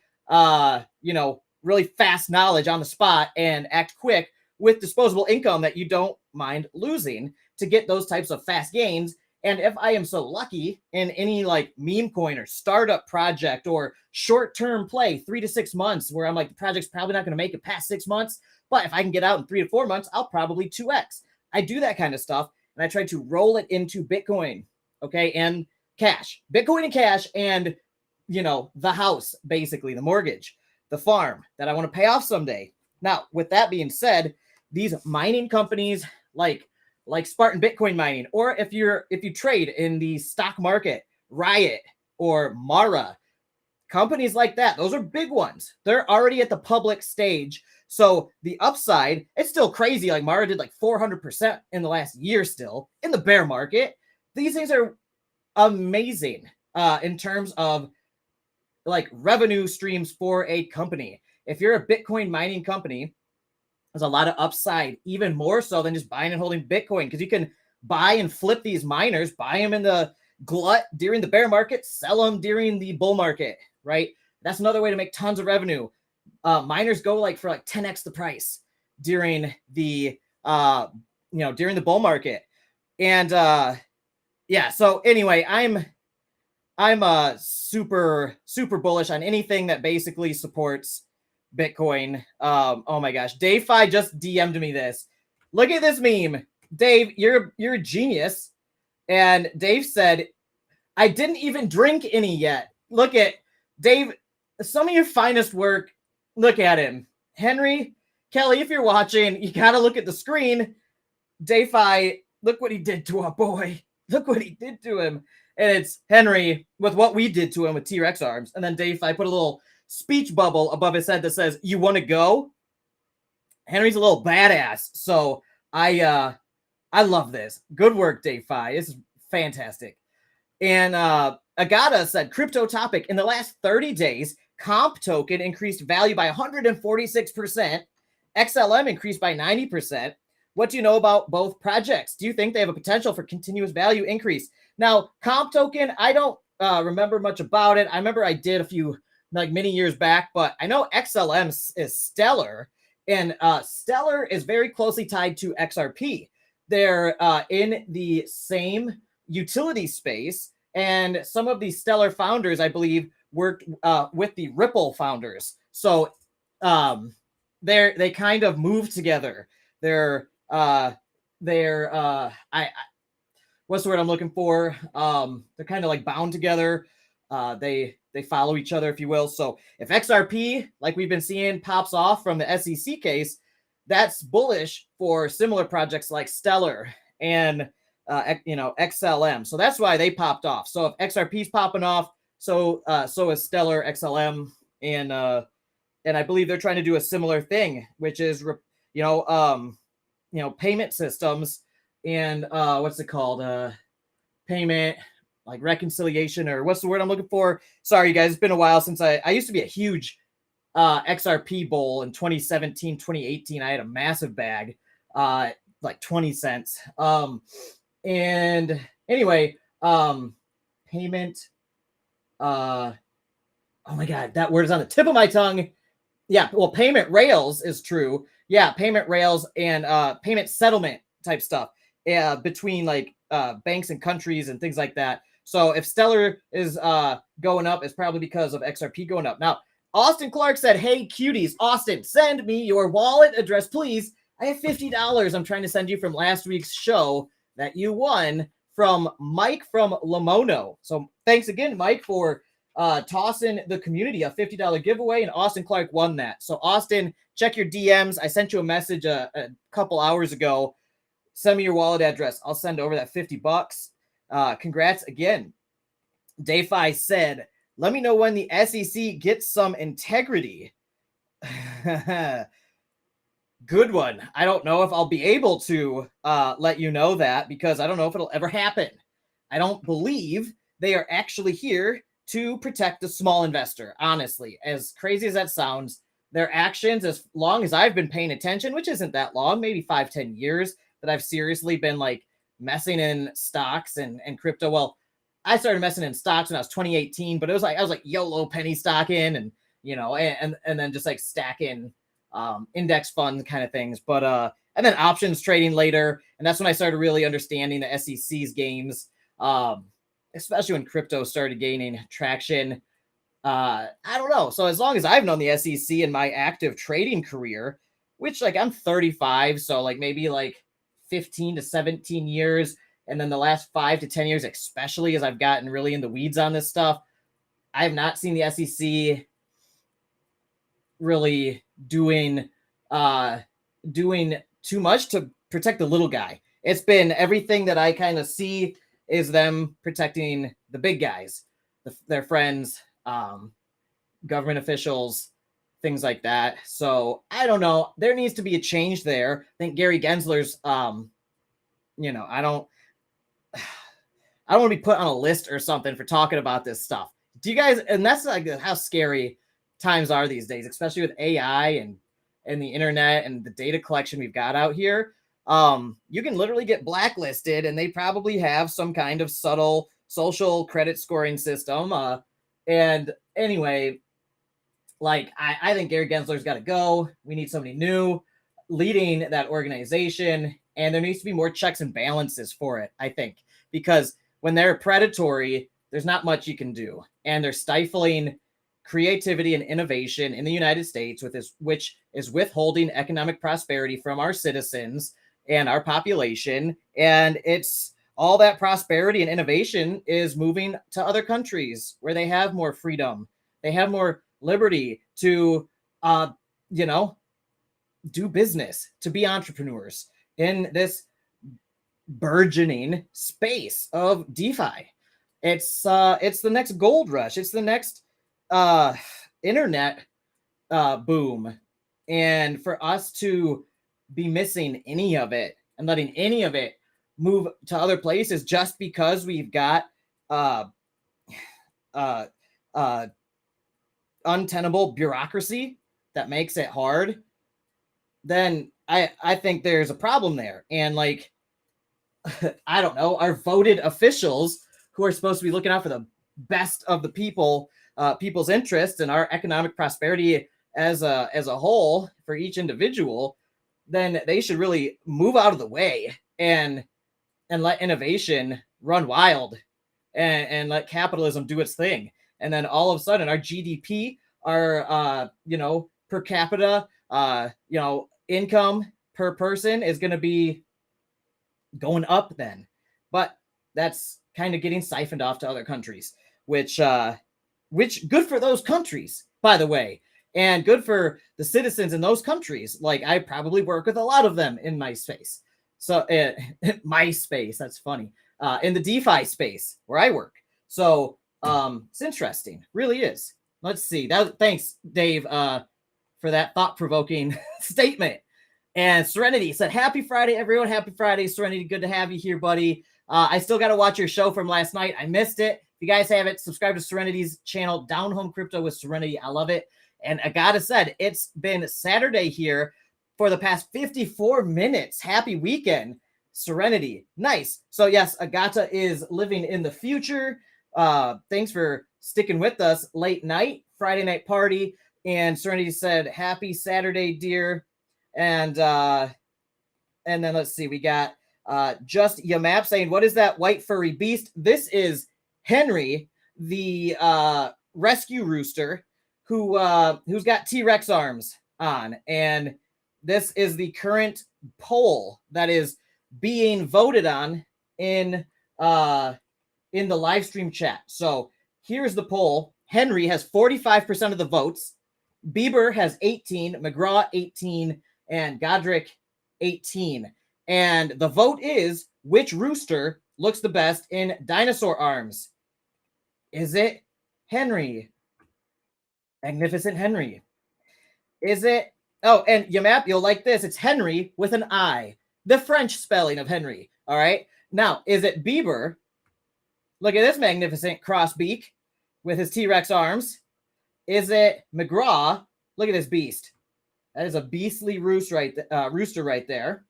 really fast knowledge on the spot and act quick with disposable income that you don't mind losing to get those types of fast gains. And if I am so lucky in any like meme coin or startup project or short-term play, 3 to 6 months, where I'm like, the project's probably not going to make it past 6 months, but if I can get out in 3 to 4 months, I'll probably 2x. I do that kind of stuff, and I try to roll it into Bitcoin, okay, and cash. Bitcoin and cash, and, the house, basically, the mortgage, the farm that I want to pay off someday. Now, with that being said, these mining companies like Spartan Bitcoin mining, or if you trade in the stock market, Riot or Mara, companies like that, those are big ones. They're already at the public stage. So the upside, it's still crazy. Like Mara did like 400% in the last year still in the bear market. These things are amazing in terms of like revenue streams for a company. If you're a Bitcoin mining company, there's a lot of upside, even more so than just buying and holding Bitcoin, because you can buy and flip these miners, buy them in the glut during the bear market, sell them during the bull market, right? That's another way to make tons of revenue. Miners go for 10x the price during the during the bull market. And yeah, so anyway, I'm super bullish on anything that basically supports Bitcoin. Oh my gosh, DeFi just DM'd me this. Look at this meme. Dave, you're a genius. And Dave said, I didn't even drink any yet. Look at Dave, some of your finest work. Look at him. Henry, Kelly, if you're watching, you got to look at the screen. DeFi, look what he did to our boy. Look what he did to him. And it's Henry with what we did to him with T-Rex arms. And then DeFi put a little speech bubble above his head that says, you want to go? Henry's a little badass. So I love this. Good work, DeFi. This is fantastic. And Agata said, crypto topic. In the last 30 days, Comp token increased value by 146%. XLM increased by 90%. What do you know about both projects? Do you think they have a potential for continuous value increase? Now, Comp token, I don't remember much about it. I remember I did a few many years back, but I know XLM is Stellar, and Stellar is very closely tied to XRP. They're in the same utility space, and some of the Stellar founders, I believe, worked with the Ripple founders. So they kind of moved together. They're what's the word I'm looking for? They're kind of bound together. They follow each other, if you will. So if XRP, like we've been seeing, pops off from the SEC case, that's bullish for similar projects like Stellar and XLM. So that's why they popped off. So if XRP's popping off, so is Stellar, XLM, and I believe they're trying to do a similar thing, which is payment systems and what's it called? Payment reconciliation, or what's the word I'm looking for? Sorry, you guys, it's been a while since I used to be a huge XRP bull in 2017, 2018. I had a massive bag, 20 cents. And anyway, payment. Oh my God, that word is on the tip of my tongue. Yeah, well, payment rails is true. Yeah, payment rails and payment settlement type stuff between banks and countries and things like that. So if Stellar is going up, it's probably because of XRP going up. Now, Austin Clark said, hey, cuties, Austin, send me your wallet address, please. I have $50 I'm trying to send you from last week's show that you won from Mike from Lamono. So thanks again, Mike, for tossing the community a $50 giveaway, and Austin Clark won that. So Austin, check your DMs. I sent you a message a couple hours ago. Send me your wallet address. I'll send over that $50. Congrats again. DeFi said, let me know when the SEC gets some integrity. Good one. I don't know if I'll be able to let you know that, because I don't know if it'll ever happen. I don't believe they are actually here to protect the small investor. Honestly, as crazy as that sounds, their actions, as long as I've been paying attention, which isn't that long, maybe 5-10 years, that I've seriously been like messing in stocks and crypto. Well, I started messing in stocks when I was 2018, but it was like I was like YOLO penny stocking and and then just like stacking index fund kind of things. But and then options trading later, and that's when I started really understanding the SEC's games, especially when crypto started gaining traction. I don't know. So as long as I've known the SEC in my active trading career, which like I'm 35, so like maybe like 15 to 17 years, and then the last 5 to 10 years, especially as I've gotten really in the weeds on this stuff, I have not seen the SEC really doing too much to protect the little guy. It's been everything that I kind of see is them protecting the big guys, their friends, government officials, things like that. So I don't know. There needs to be a change there. I think Gary Gensler's, I don't want to be put on a list or something for talking about this stuff. Do you guys, and that's like how scary times are these days, especially with AI and the internet and the data collection we've got out here. You can literally get blacklisted, and they probably have some kind of subtle social credit scoring system. And anyway, like I think Gary Gensler's got to go. We need somebody new leading that organization, and there needs to be more checks and balances for it, I think, because when they're predatory, there's not much you can do, and they're stifling creativity and innovation in the United States, which is withholding economic prosperity from our citizens and our population. And it's all that prosperity and innovation is moving to other countries where they have more freedom. They have more liberty to, do business, to be entrepreneurs in this burgeoning space of DeFi. It's the next gold rush. It's the next internet boom. And for us to be missing any of it and letting any of it move to other places just because we've got untenable bureaucracy that makes it hard, then I think there's a problem there. And like, I don't know, our voted officials who are supposed to be looking out for the best of the people, people's interests and our economic prosperity as a whole for each individual, then they should really move out of the way and let innovation run wild and let capitalism do its thing. And then all of a sudden our GDP, our per capita, income per person is going to be going up then. But that's kind of getting siphoned off to other countries, which good for those countries, by the way, and good for the citizens in those countries. Like, I probably work with a lot of them in my space. So my space, that's funny, in the DeFi space where I work. So it's interesting, really is. Let's see. Thanks, Dave, for that thought-provoking statement. And Serenity said, "Happy Friday, everyone. Happy Friday, Serenity. Good to have you here, buddy. I still got to watch your show from last night. I missed it. If you guys haven't, subscribe to Serenity's channel, Down Home Crypto with Serenity. I love it." And Agata said, "It's been Saturday here for the past 54 minutes. Happy weekend, Serenity." Nice. So yes, Agata is living in the future. Thanks for sticking with us late night, Friday night party. And Serenity said, "Happy Saturday, dear." And then let's see, we got Just Yamap saying, "What is that white furry beast?" This is Henry, the rescue rooster who's got T-Rex arms on. And this is the current poll that is being voted on in the live stream chat. So here's the poll. Henry has 45% of the votes. Bieber has 18, McGraw 18, and Godric 18. And the vote is, which rooster looks the best in dinosaur arms? Is it Henry? Magnificent Henry. Is it? Oh, and Yamap, you'll like this. It's Henry with an I. The French spelling of Henry. All right. Now, is it Bieber? Look at this magnificent cross beak. with his T-Rex arms? Is it McGraw? Look at this beast. That is a beastly rooster right there.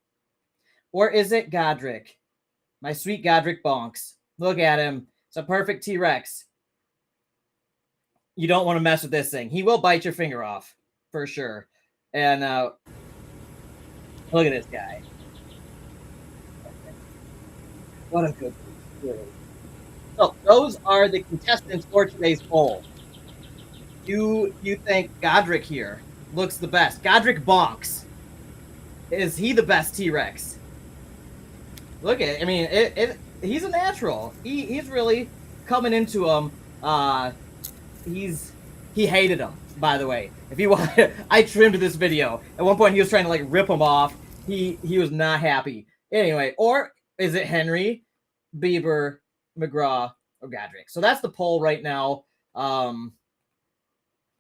Or is it Godric? My sweet Godric Bonks. Look at him. It's a perfect T-Rex. You don't want to mess with this thing. He will bite your finger off, for sure. And look at this guy. What a good one. So those are the contestants for today's poll. You think Godric here looks the best? Godric Bonks. Is he the best T-Rex? Look at it. I mean, he's a natural. He's really coming into him. He hated him, by the way. If you want, I trimmed this video. At one point, he was trying to like rip him off. He was not happy. Anyway, or is it Henry, Bieber, McGraw, or Godric? So that's the poll right now.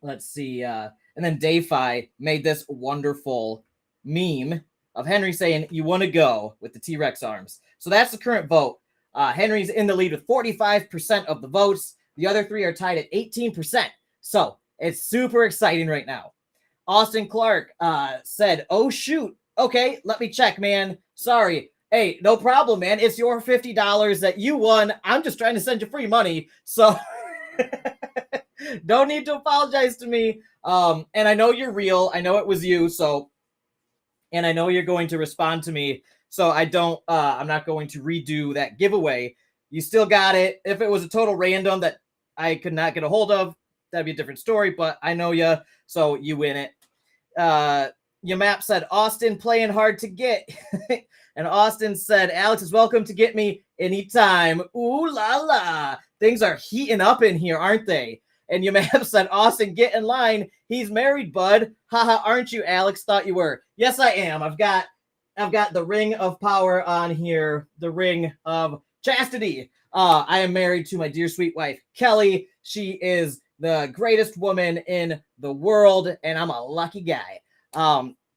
Let's see. And then DeFi made this wonderful meme of Henry saying, "You want to go with the T-Rex arms." So that's the current vote. Henry's in the lead with 45% of the votes. The other three are tied at 18%. So it's super exciting right now. Austin Clark said, "Oh, shoot. Okay, let me check, man. Sorry. Hey, no problem, man. It's your $50 that you won. I'm just trying to send you free money. So don't need to apologize to me. And I know you're real. I know it was you. So, and I know you're going to respond to me. So I'm not going to redo that giveaway. You still got it. If it was a total random that I could not get a hold of, that'd be a different story, but I know you, so you win it. Your map said, Austin playing hard to get. And Austin said, Alex is welcome to get me anytime. Ooh la la. Things are heating up in here, aren't they? And your map said, Austin, get in line. He's married, bud. Haha, aren't you, Alex? Thought you were. Yes, I am. I've got the ring of power on here, the ring of chastity. I am married to my dear sweet wife, Kelly. She is the greatest woman in the world, and I'm a lucky guy.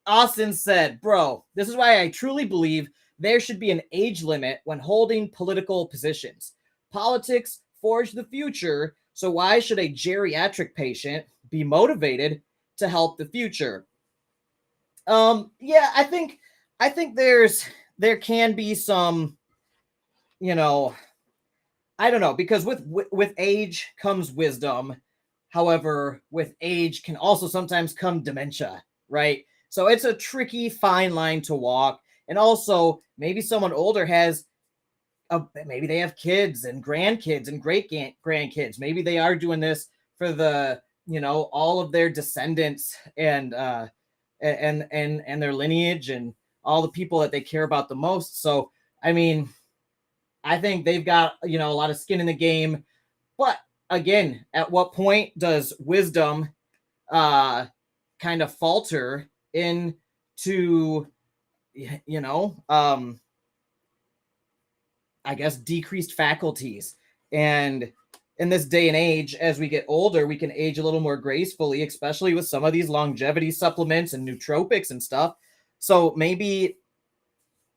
Austin said, bro, this is why I truly believe there should be an age limit when holding political positions. Politics forge the future, so why should a geriatric patient be motivated to help the future? Yeah, I think there can be some, I don't know, because with age comes wisdom. However, with age can also sometimes come dementia, right? So it's a tricky, fine line to walk. And also, maybe someone older has, maybe they have kids and grandkids and great-grandkids. Maybe they are doing this for the, all of their descendants and their lineage and all the people that they care about the most. So, I mean, I think they've got, a lot of skin in the game. But again, at what point does wisdom kind of falter into, I guess, decreased faculties? And in this day and age, as we get older, we can age a little more gracefully, especially with some of these longevity supplements and nootropics and stuff. So maybe,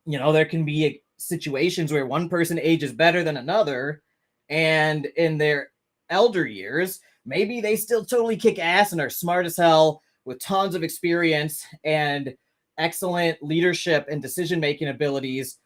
there can be situations where one person ages better than another, and in their elder years, maybe they still totally kick ass and are smart as hell with tons of experience and excellent leadership and decision-making abilities,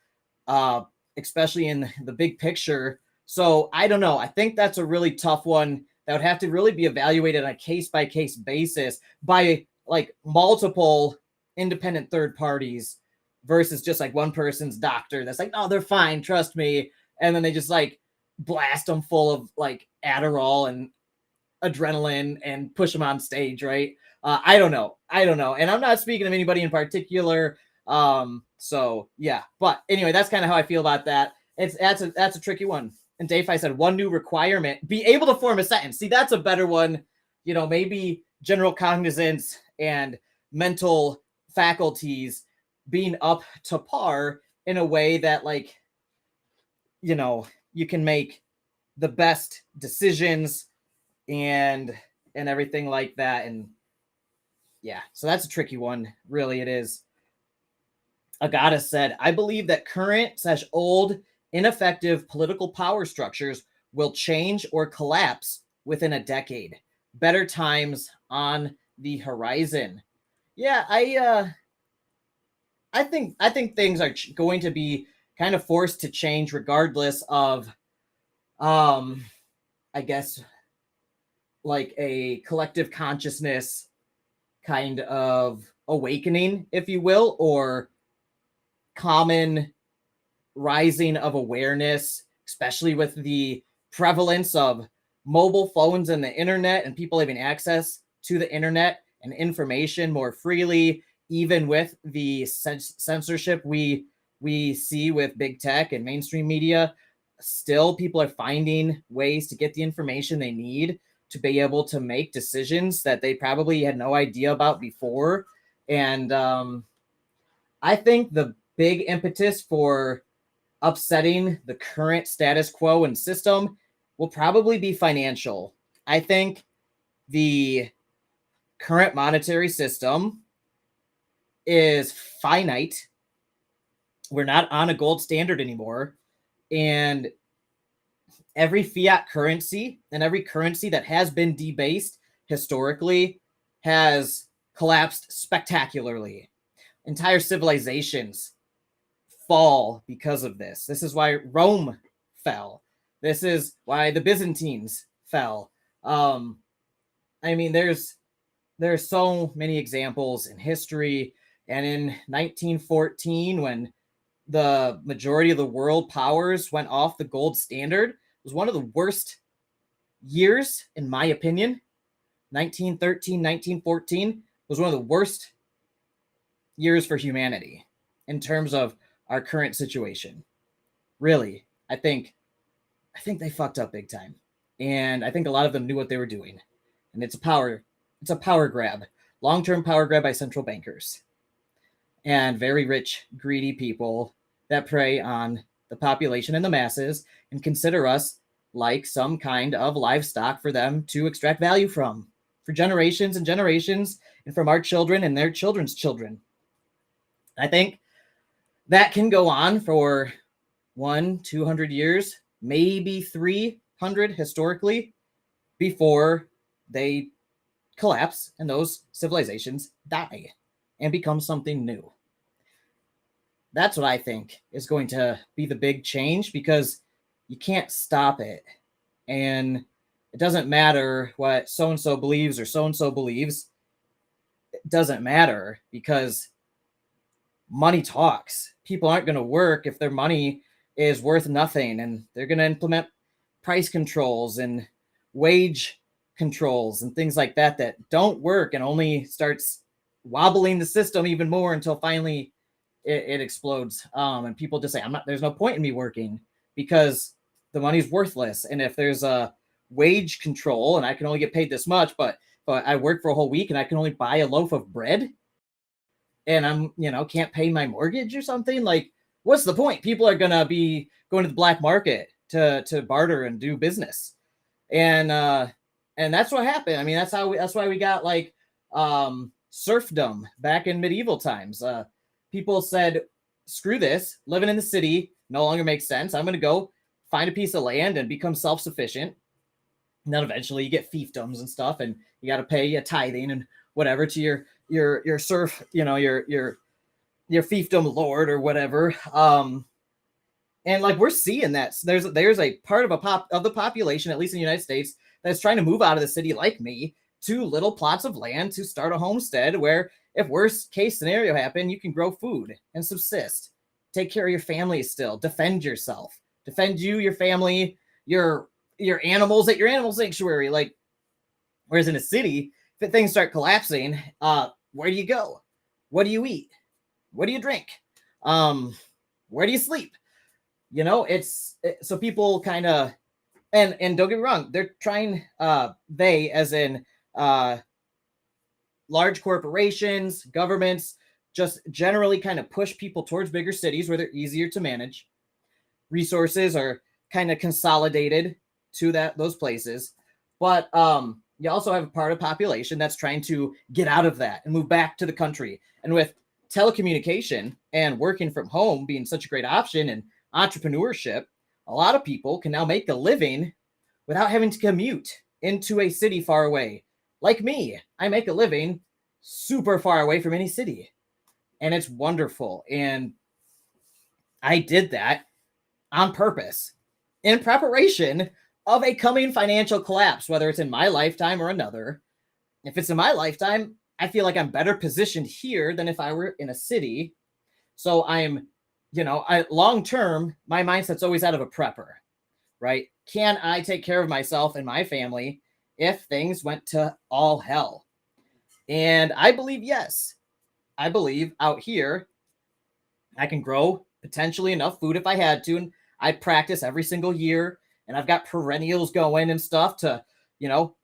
especially in the big picture. So I don't know. I think that's a really tough one that would have to really be evaluated on a case-by-case basis by like multiple independent third parties versus just like one person's doctor that's like, oh, they're fine, trust me. And then they just like blast them full of like Adderall and adrenaline and push them on stage, right? I don't know. And I'm not speaking of anybody in particular. So yeah, but anyway, that's kind of how I feel about that. That's a tricky one. And DeFi said one new requirement, be able to form a sentence. See, that's a better one. Maybe general cognizance and mental faculties being up to par in a way that like, you can make the best decisions and everything like that. And yeah, so that's a tricky one. Really, it is. Agata said, I believe that current/old ineffective political power structures will change or collapse within a decade. Better times on the horizon. Yeah, I think things are going to be kind of forced to change regardless of I guess like a collective consciousness kind of awakening, if you will, or common rising of awareness, especially with the prevalence of mobile phones and the internet and people having access to the internet and information more freely, even with the censorship we see with big tech and mainstream media. Still, people are finding ways to get the information they need to be able to make decisions that they probably had no idea about before. And I think the big impetus for upsetting the current status quo and system will probably be financial. I think the current monetary system is finite. We're not on a gold standard anymore. And every fiat currency and every currency that has been debased historically has collapsed spectacularly. Entire civilizations fall because of this. This is why Rome fell. This is why the Byzantines fell. I mean, there's so many examples in history. And in 1914, when the majority of the world powers went off the gold standard, it was one of the worst years, in my opinion. 1913, 1914 was one of the worst years for humanity in terms of our current situation. Really, I think they fucked up big time. And I think a lot of them knew what they were doing. And it's a power grab. Long-term power grab by central bankers and very rich, greedy people that prey on the population and the masses and consider us like some kind of livestock for them to extract value from for generations and generations, and from our children and their children's children. I think that can go on for 200 years, maybe 300 historically, before they collapse and those civilizations die and become something new. That's what I think is going to be the big change, because you can't stop it. And it doesn't matter what so-and-so believes or so-and-so believes. It doesn't matter, because money talks. People aren't going to work if their money is worth nothing, and they're going to implement price controls and wage controls and things like that that don't work and only starts wobbling the system even more until finally it explodes. And people just say, there's no point in me working because the money's worthless. And if there's a wage control and I can only get paid this much, but I work for a whole week and I can only buy a loaf of bread and I'm, can't pay my mortgage or something, like, what's the point? People are going to be going to the black market to barter and do business. And that's what happened. I mean, that's why we got like serfdom back in medieval times. People said, screw this, living in the city no longer makes sense. I'm going to go find a piece of land and become self-sufficient. And then eventually you get fiefdoms and stuff, and you got to pay a tithing and whatever to your serf, your fiefdom lord or whatever. And like, we're seeing that there's a part of the population, at least in the United States, that's trying to move out of the city like me to little plots of land to start a homestead where, if worst case scenario happen, you can grow food and subsist, take care of your family, still defend yourself, defend you, your family, your animals at your animal sanctuary. Like, whereas in a city, if things start collapsing, where do you go? What do you eat? What do you drink? Where do you sleep? So people kind of, and don't get me wrong, they're trying, they as in large corporations, governments, just generally kind of push people towards bigger cities where they're easier to manage. Resources are kind of consolidated to those places. But you also have a part of the population that's trying to get out of that and move back to the country. And with telecommunication and working from home being such a great option, and entrepreneurship, a lot of people can now make a living without having to commute into a city far away. Like me, I make a living super far away from any city. And it's wonderful. And I did that on purpose in preparation of a coming financial collapse, whether it's in my lifetime or another. If it's in my lifetime, I feel like I'm better positioned here than if I were in a city. So I'm, long term, my mindset's always out of a prepper, right? Can I take care of myself and my family if things went to all hell? And I believe yes. I believe out here, I can grow potentially enough food if I had to. And I practice every single year, and I've got perennials going and stuff to,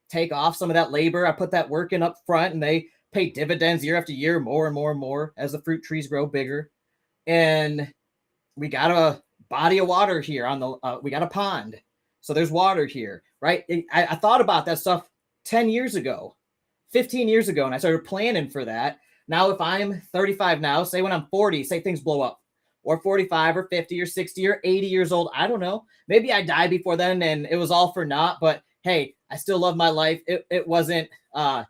take off some of that labor. I put that work in up front, and they pay dividends year after year, more and more and more as the fruit trees grow bigger. And we got a body of water here we got a pond. So there's water here, right? I thought about that stuff 10 years ago, 15 years ago, and I started planning for that. Now, if I'm 35 now, say when I'm 40, say things blow up, or 45 or 50 or 60 or 80 years old, I don't know. Maybe I die before then and it was all for naught, but hey, I still love my life. It wasn't, I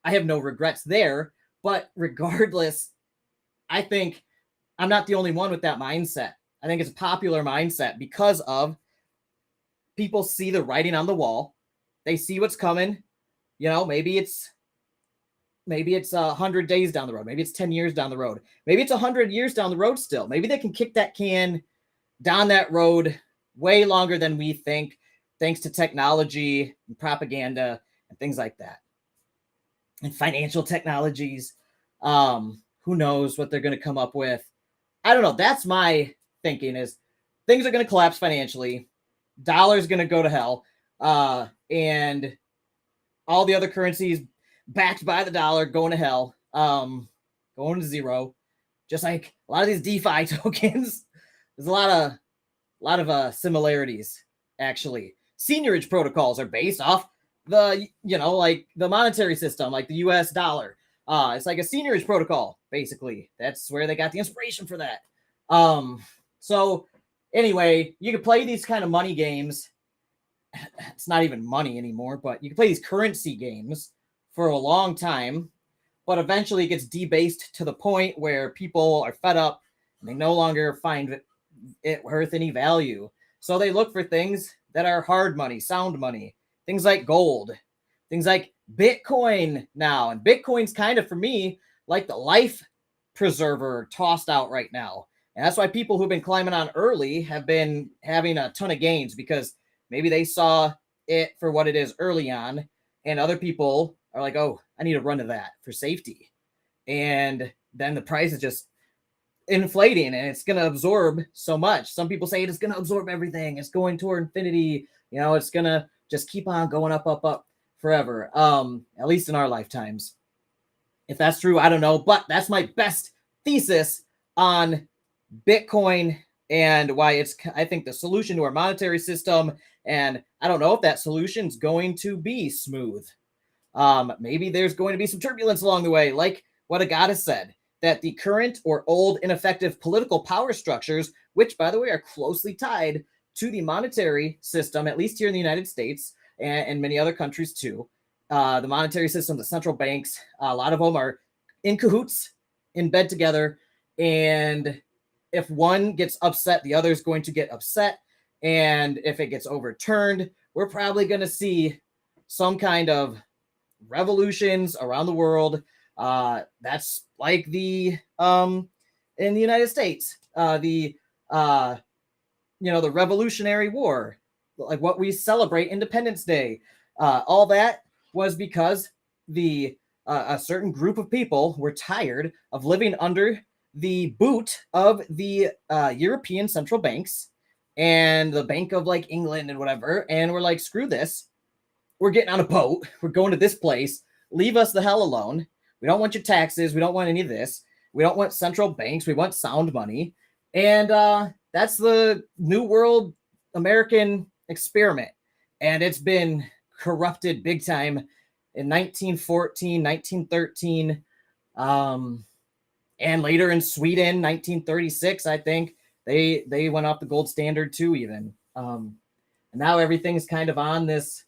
have no regrets there. But regardless, I think I'm not the only one with that mindset. I think it's a popular mindset because of people see the writing on the wall. They see what's coming. Maybe it's 100 days down the road. Maybe it's 10 years down the road. Maybe it's 100 years down the road still. Maybe they can kick that can down that road way longer than we think, thanks to technology and propaganda and things like that. And financial technologies. Who knows what they're going to come up with. I don't know. That's my thinking is things are going to collapse financially. Dollar's going to go to hell. And all the other currencies backed by the dollar going to hell, going to zero. Just like a lot of these DeFi tokens. There's a lot of similarities, actually. Seigniorage protocols are based off the, like the monetary system, like the US dollar. It's like a seigniorage protocol, basically. That's where they got the inspiration for that. So anyway, you can play these kind of money games. It's not even money anymore, but you can play these currency games for a long time, but eventually it gets debased to the point where people are fed up and they no longer find it worth any value. So they look for things that are hard money, sound money, things like gold, things like Bitcoin now. And Bitcoin's kind of, for me, like the life preserver tossed out right now. And that's why people who've been climbing on early have been having a ton of gains, because maybe they saw it for what it is early on, and other people are like, oh, I need to run to that for safety. And then the price is just inflating and it's going to absorb so much. Some people say it's going to absorb everything. It's going toward infinity. It's going to just keep on going up, up, up forever. At least in our lifetimes. If that's true, I don't know. But that's my best thesis on Bitcoin and why it's, I think, the solution to our monetary system. And I don't know if that solution is going to be smooth. Maybe there's going to be some turbulence along the way, like what Elgato said, that the current or old ineffective political power structures, which, by the way, are closely tied to the monetary system, at least here in the United States and many other countries too. The monetary system, the central banks, a lot of them are in cahoots, in bed together. And if one gets upset, the other is going to get upset. And if it gets overturned, we're probably going to see some kind of revolutions around the world. That's like the in the United States, the Revolutionary War, like what we celebrate Independence Day. All that was because a certain group of people were tired of living under the boot of the European central banks and the Bank of like England and whatever, and we're like, screw this. We're getting on a boat. We're going to this place. Leave us the hell alone. We don't want your taxes. We don't want any of this. We don't want central banks. We want sound money. And that's the New World American experiment. And it's been corrupted big time in 1914, 1913, and later in Sweden, 1936, I think. They went off the gold standard too, even. And now everything's kind of on this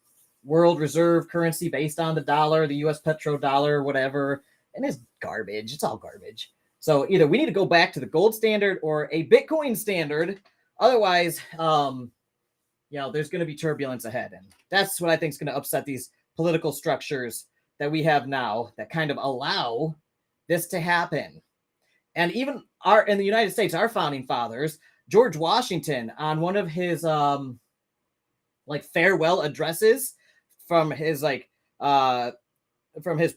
world reserve currency based on the dollar, the US petrodollar, whatever. And it's garbage. It's all garbage. So either we need to go back to the gold standard or a Bitcoin standard. Otherwise, there's going to be turbulence ahead. And that's what I think is going to upset these political structures that we have now that kind of allow this to happen. And even in the United States, our founding fathers, George Washington, on one of his farewell addresses from his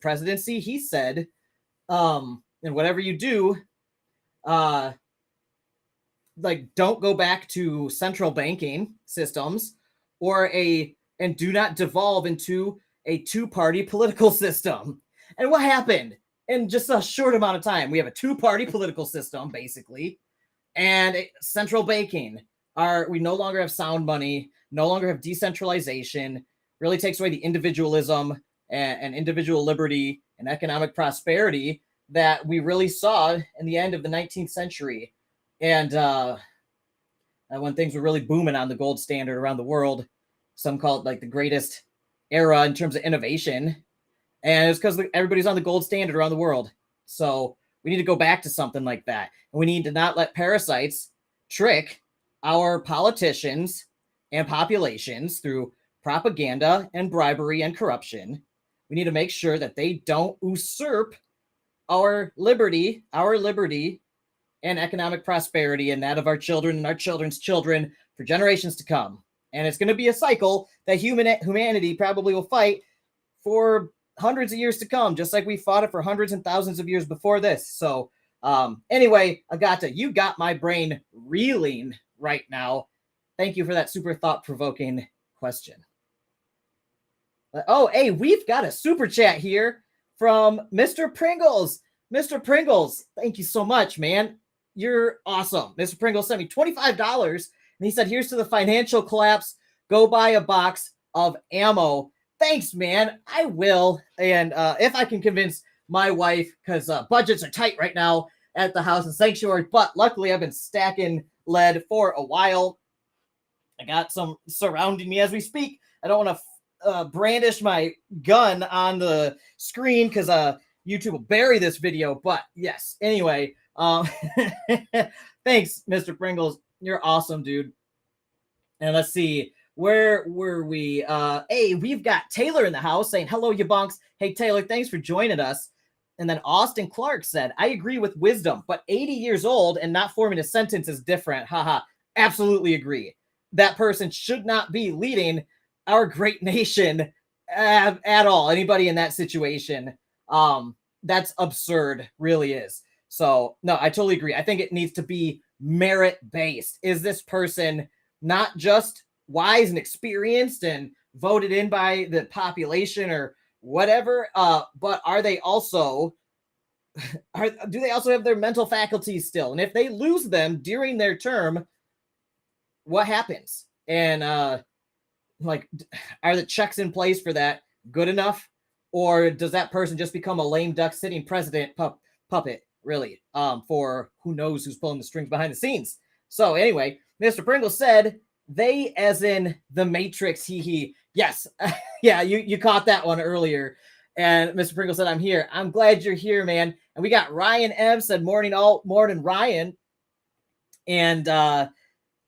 presidency, he said, and whatever you do, don't go back to central banking systems and do not devolve into a two-party political system. And what happened? In just a short amount of time, we have a two-party political system, basically, and central banking. We no longer have sound money, no longer have decentralization, really takes away the individualism and individual liberty and economic prosperity that we really saw in the end of the 19th century. And when things were really booming on the gold standard around the world, some call it like the greatest era in terms of innovation. And it's because everybody's on the gold standard around the world. So we need to go back to something like that. And we need to not let parasites trick our politicians and populations through propaganda and bribery and corruption. We need to make sure that they don't usurp our liberty and economic prosperity and that of our children and our children's children for generations to come. And it's going to be a cycle that humanity probably will fight for hundreds of years to come, just like we fought it for hundreds and thousands of years before this. So anyway, Agata, you got my brain reeling right now. Thank you for that super thought-provoking question. Oh, hey, we've got a super chat here from Mr. Pringles. Mr. Pringles, thank you so much, man. You're awesome. Mr. Pringles sent me $25, and he said, here's to the financial collapse. Go buy a box of ammo. Thanks, man. I will. And if I can convince my wife, because budgets are tight right now at the house and sanctuary, but luckily I've been stacking lead for a while. I got some surrounding me as we speak. I don't want to brandish my gun on the screen because YouTube will bury this video. But yes, anyway, thanks, Mr. Pringles. You're awesome, dude. And let's see. Where were we? Hey, we've got Taylor in the house saying, hello, YaBonks. Hey, Taylor, thanks for joining us. And then Austin Clark said, I agree with wisdom, but 80 years old and not forming a sentence is different. Haha, absolutely agree. That person should not be leading our great nation at all. Anybody in that situation, that's absurd, really is. So, no, I totally agree. I think it needs to be merit-based. Is this person not just wise and experienced and voted in by the population or whatever, but are they also do they also have their mental faculties still? And if they lose them during their term, what happens? And are the checks in place for that good enough, or does that person just become a lame duck sitting president puppet really, for who knows who's pulling the strings behind the scenes? So anyway, Mr. Pringle said, they as in the Matrix, he. Yes. Yeah, you caught that one earlier. And Mr. Pringle said, I'm here. I'm glad you're here, man. And we got Ryan M said, morning, Ryan. And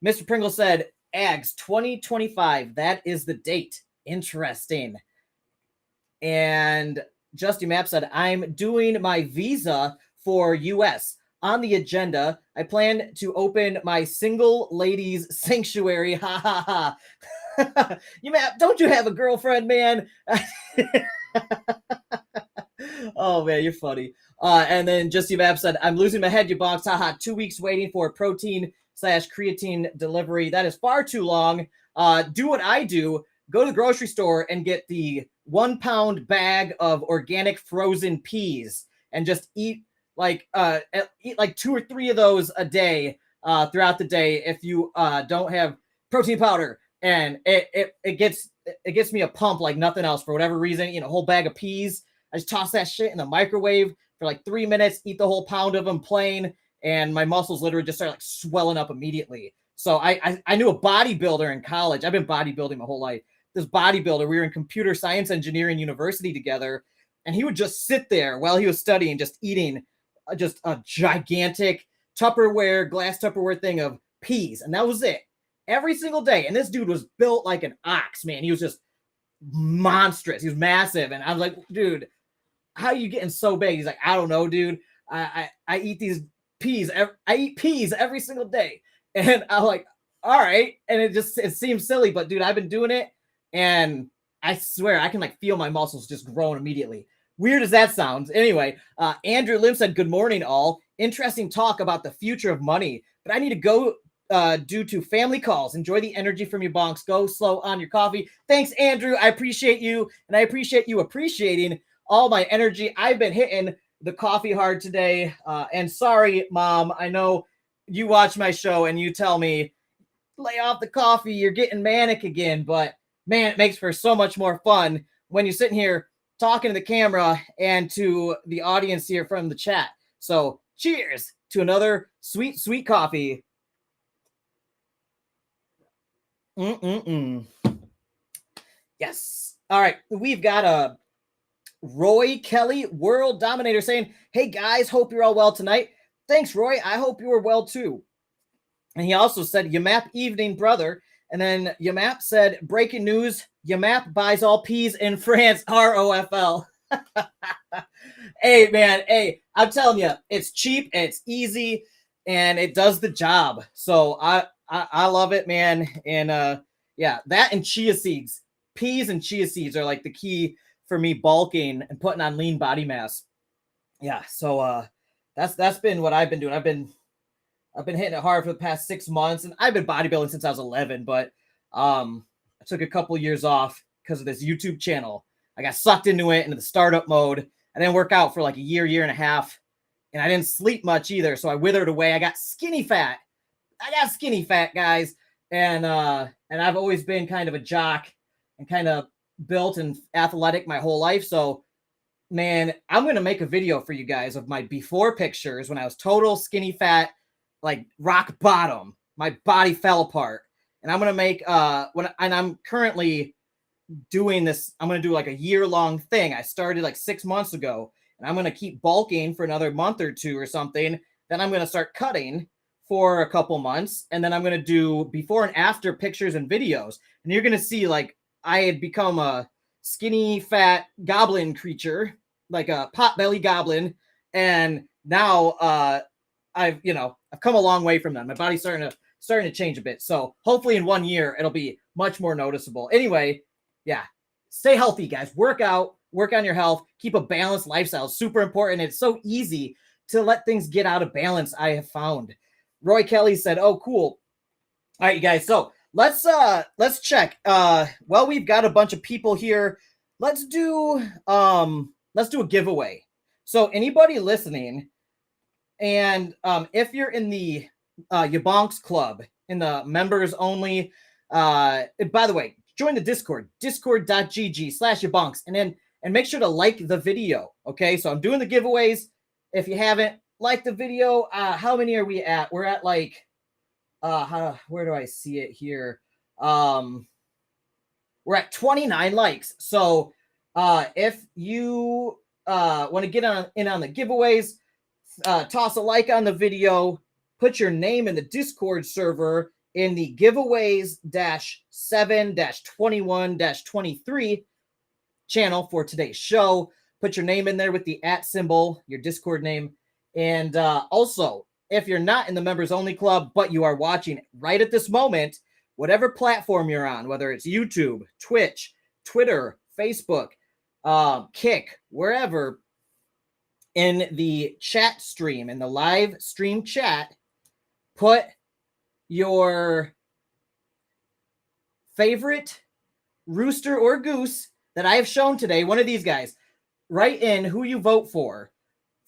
Mr. Pringle said, Ags 2025. That is the date. Interesting. And Justy Map said, I'm doing my visa for US. On the agenda, I plan to open my single ladies sanctuary. Ha ha ha. Don't you have a girlfriend, man? Oh man, you're funny. And then Justy Map said, I'm losing my head, YaBonks. Haha, 2 weeks waiting for protein/creatine delivery. That is far too long. Do what I do. Go to the grocery store and get the 1 pound bag of organic frozen peas and just eat like 2 or 3 of those a day throughout the day if you don't have protein powder. And it gets me a pump like nothing else for whatever reason. A whole bag of peas. I just toss that shit in the microwave for like 3 minutes, eat the whole pound of them plain, and my muscles literally just start like swelling up immediately. So I knew a bodybuilder in college. I've been bodybuilding my whole life. this bodybuilder. We were in computer science engineering university together, and he would just sit there while he was studying, just eating just a gigantic glass Tupperware thing of peas, and that was it every single day. And this dude was built like an ox, man. He was just monstrous. He was massive, and I was like, dude, how are you getting so big? He's like, I don't know, dude. I eat these peas. I eat peas every single day, and I'm like, all right. And it seems silly, but dude, I've been doing it, and I swear I can like feel my muscles just growing immediately. Weird as that sounds. Anyway, Andrew Lim said, good morning, all. Interesting talk about the future of money, but I need to go due to family calls. Enjoy the energy from your bonks. Go slow on your coffee. Thanks, Andrew. I appreciate you, and I appreciate you appreciating all my energy. I've been hitting the coffee hard today, and sorry, Mom. I know you watch my show and you tell me, lay off the coffee, you're getting manic again, but man, it makes for so much more fun when you're sitting here talking to the camera and to the audience here from the chat. So cheers to another sweet, sweet coffee. Yes. All right. We've got a Roy Kelly, World Dominator, saying, hey guys, hope you're all well tonight. Thanks, Roy. I hope you are well too. And he also said, Yamap evening, brother. And then Yamap said, breaking news, Yamap buys all peas in France, ROFL. Hey, man, hey, I'm telling you, it's cheap, it's easy, and it does the job. So I love it, man. And yeah, that and chia seeds. Peas and chia seeds are like the key for me bulking and putting on lean body mass. Yeah, so that's been what I've been doing. I've been hitting it hard for the past 6 months, and I've been bodybuilding since I was 11, but I took a couple years off because of this YouTube channel. I got sucked into the startup mode. I didn't work out for like a year and a half, and I didn't sleep much either, so I withered away. I got skinny fat, guys, and I've always been kind of a jock and kind of built and athletic my whole life, so man, I'm going to make a video for you guys of my before pictures when I was total skinny fat, like rock bottom. My body fell apart. And I'm going to make, and I'm currently doing this. I'm going to do like a year-long thing. I started like 6 months ago, and I'm going to keep bulking for another month or two or something. Then I'm going to start cutting for a couple months. And then I'm going to do before and after pictures and videos. And you're going to see like I had become a skinny fat goblin creature, like a potbelly goblin. And now, I've come a long way from that. My body's starting to change a bit. So hopefully in 1 year, it'll be much more noticeable. Anyway, yeah, stay healthy, guys. Work out, work on your health, keep a balanced lifestyle. It's super important. It's so easy to let things get out of balance, I have found. Roy Kelly said, oh, cool. All right, you guys. So let's check. Well, we've got a bunch of people here. Let's do a giveaway. So anybody listening, and if you're in the YaBonks Club, in the members only, by the way, join the Discord, discord.gg/YaBonks, and make sure to like the video. Okay, so I'm doing the giveaways. If you haven't liked the video, how many are we at? We're at like, where do I see it here? We're at 29 likes. So if you want to get in on the giveaways, toss a like on the video, put your name in the Discord server in the giveaways -7-21-23 channel for today's show. Put your name in there with the @ symbol, your Discord name. And also, if you're not in the members only club, but you are watching right at this moment, whatever platform you're on, whether it's YouTube, Twitch, Twitter, Facebook, Kick, wherever, in the chat stream, in the live stream chat, put your favorite rooster or goose that I have shown today, one of these guys. Write in who you vote for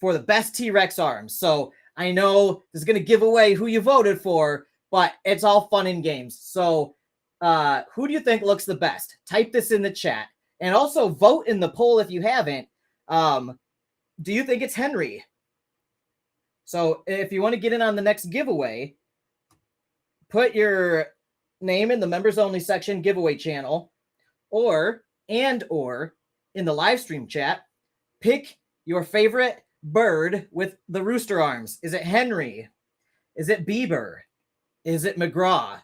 the best T-Rex arms. So I know this is going to give away who you voted for, but it's all fun and games. So who do you think looks the best? Type this in the chat. And also vote in the poll if you haven't. Do you think it's Henry? So if you want to get in on the next giveaway, put your name in the members only section giveaway channel. or in the live stream chat, pick your favorite bird with the rooster arms. Is it Henry? Is it Bieber? Is it McGraw?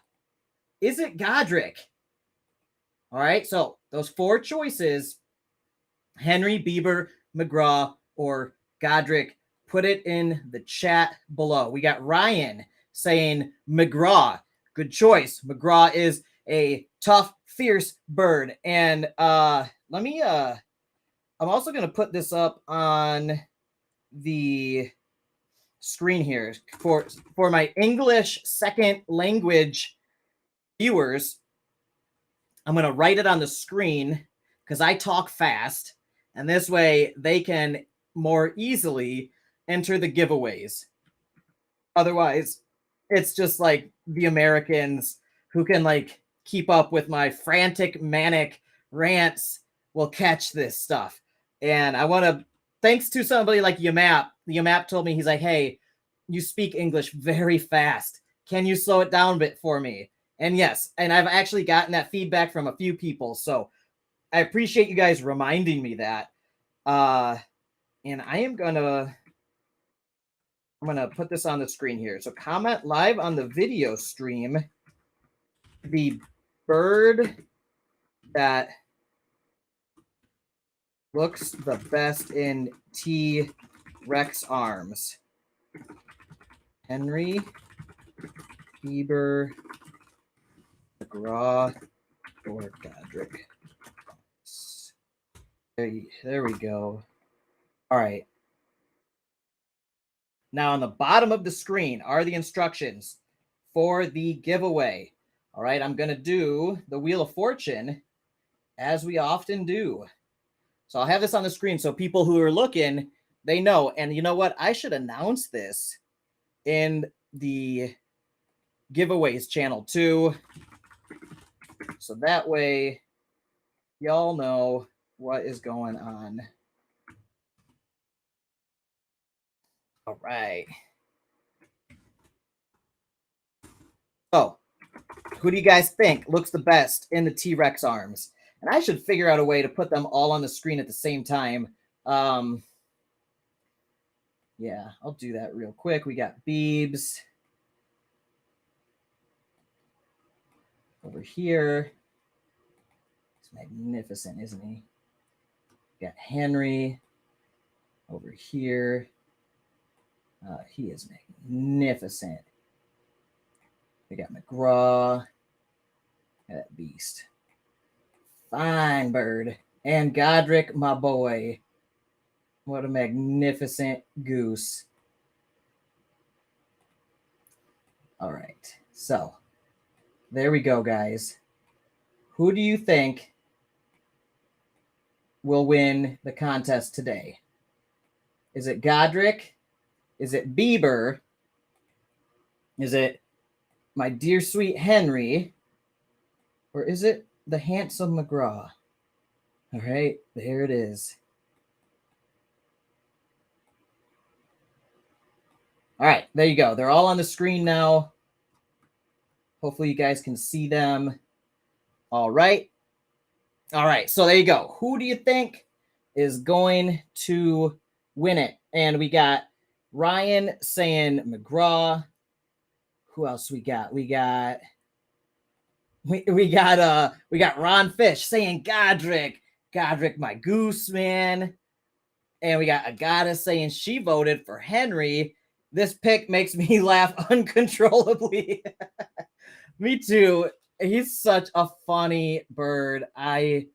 Is it Godric? All right, so those 4 choices, Henry, Bieber, McGraw, or Godric, put it in the chat below. We got Ryan saying McGraw. Good choice. McGraw is a tough, fierce bird. And I'm also going to put this up on the screen here for my English second language viewers. I'm going to write it on the screen because I talk fast, and this way they can more easily enter the giveaways. Otherwise, it's just like the Americans who can like keep up with my frantic, manic rants will catch this stuff. And I want to, thanks to somebody like Yamap told me, he's like, hey, you speak English very fast. Can you slow it down a bit for me? And yes, and I've actually gotten that feedback from a few people. So I appreciate you guys reminding me that. And I'm going to put this on the screen here. So comment live on the video stream the bird that looks the best in T-Rex arms. Henry, Bieber, McGraw, or Godric. There we go. All right. Now on the bottom of the screen are the instructions for the giveaway. All right, I'm going to do the Wheel of Fortune as we often do. So I'll have this on the screen so people who are looking, they know. And you know what? I should announce this in the giveaways channel too. So that way y'all know what is going on. All right. So, who do you guys think looks the best in the T-Rex arms? And I should figure out a way to put them all on the screen at the same time. Yeah, I'll do that real quick. We got Beebs over here. He's magnificent, isn't he? We got Henry over here. He is magnificent. We got McGraw. That beast. Fine bird. And Godric, my boy. What a magnificent goose. All right. So, there we go, guys. Who do you think will win the contest today? Is it Godric? Is it Bieber? Is it my dear sweet Henry? Or is it the handsome McGraw? All right, there it is. All right, there you go. They're all on the screen now. Hopefully you guys can see them. All right. All right, so there you go. Who do you think is going to win it? And we got Ryan saying McGraw. Who else we got? We got Ron Fish saying Godric. Godric, my goose, man. And we got Agata saying she voted for Henry. This pick makes me laugh uncontrollably. Me too. He's such a funny bird. I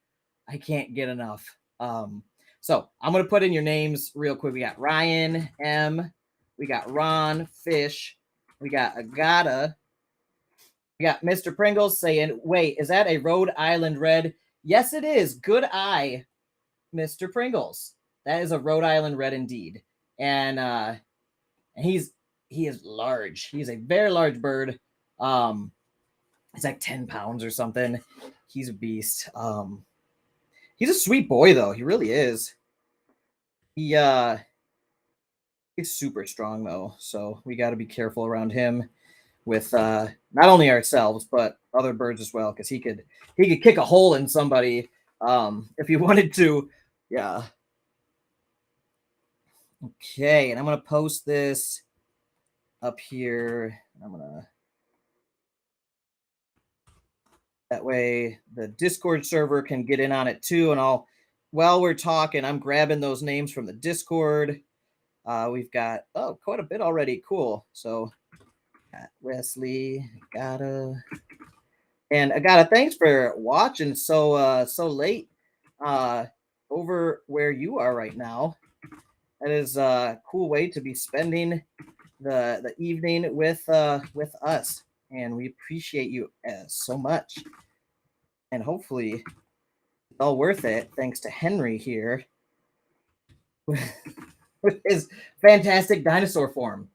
can't get enough. So I'm going to put in your names real quick. We got Ryan M. We got Ron Fish. We got Agata. We got Mr. Pringles saying, wait, is that a Rhode Island red? Yes, it is. Good eye, Mr. Pringles. That is a Rhode Island red indeed. And he is large. He's a very large bird. He's like 10 pounds or something. He's a beast. He's a sweet boy, though. He really is. He's super strong, though. So we got to be careful around him. with not only ourselves but other birds as well, because he could kick a hole in somebody if he wanted to. Yeah. Okay, and I'm gonna post this up here. I'm gonna, that way the Discord server can get in on it too. And while we're talking, I'm grabbing those names from the Discord. We've got quite a bit already. Cool. So got Wesley, Agata, and Agata. Thanks for watching so late over where you are right now. That is a cool way to be spending the evening with us, and we appreciate you so much. And hopefully it's all worth it, thanks to Henry here with his fantastic dinosaur form.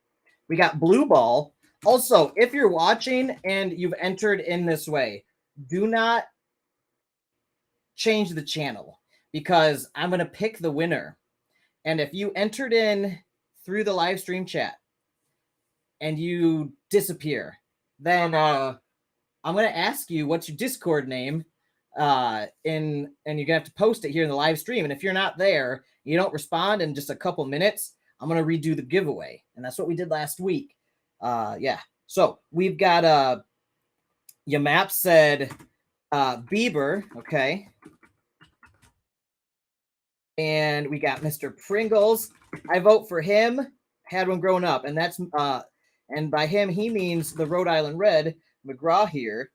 We got Blue Ball. Also, if you're watching and you've entered in this way, do not change the channel, because I'm going to pick the winner. And if you entered in through the live stream chat and you disappear, then I'm going to ask you what's your Discord name, and you're going to have to post it here in the live stream. And if you're not there, you don't respond in just a couple minutes, I'm going to redo the giveaway. And that's what we did last week. Yeah. So we've got your map said Bieber. Okay. And we got Mr. Pringles. I vote for him. Had one growing up, and that's and by him he means the Rhode Island Red, McGraw here.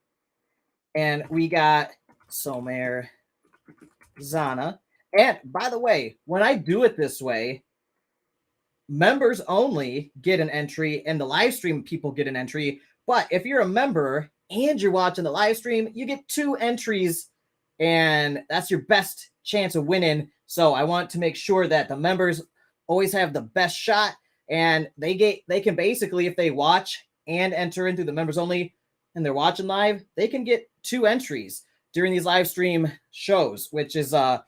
And we got Somer, Zana. And by the way, when I do it this way, members only get an entry, and the live stream people get an entry. But if you're a member and you're watching the live stream, you get 2 entries, and that's your best chance of winning. So I want to make sure that the members always have the best shot, and they can basically, if they watch and enter into the members only and they're watching live, they can get 2 entries during these live stream shows, which is I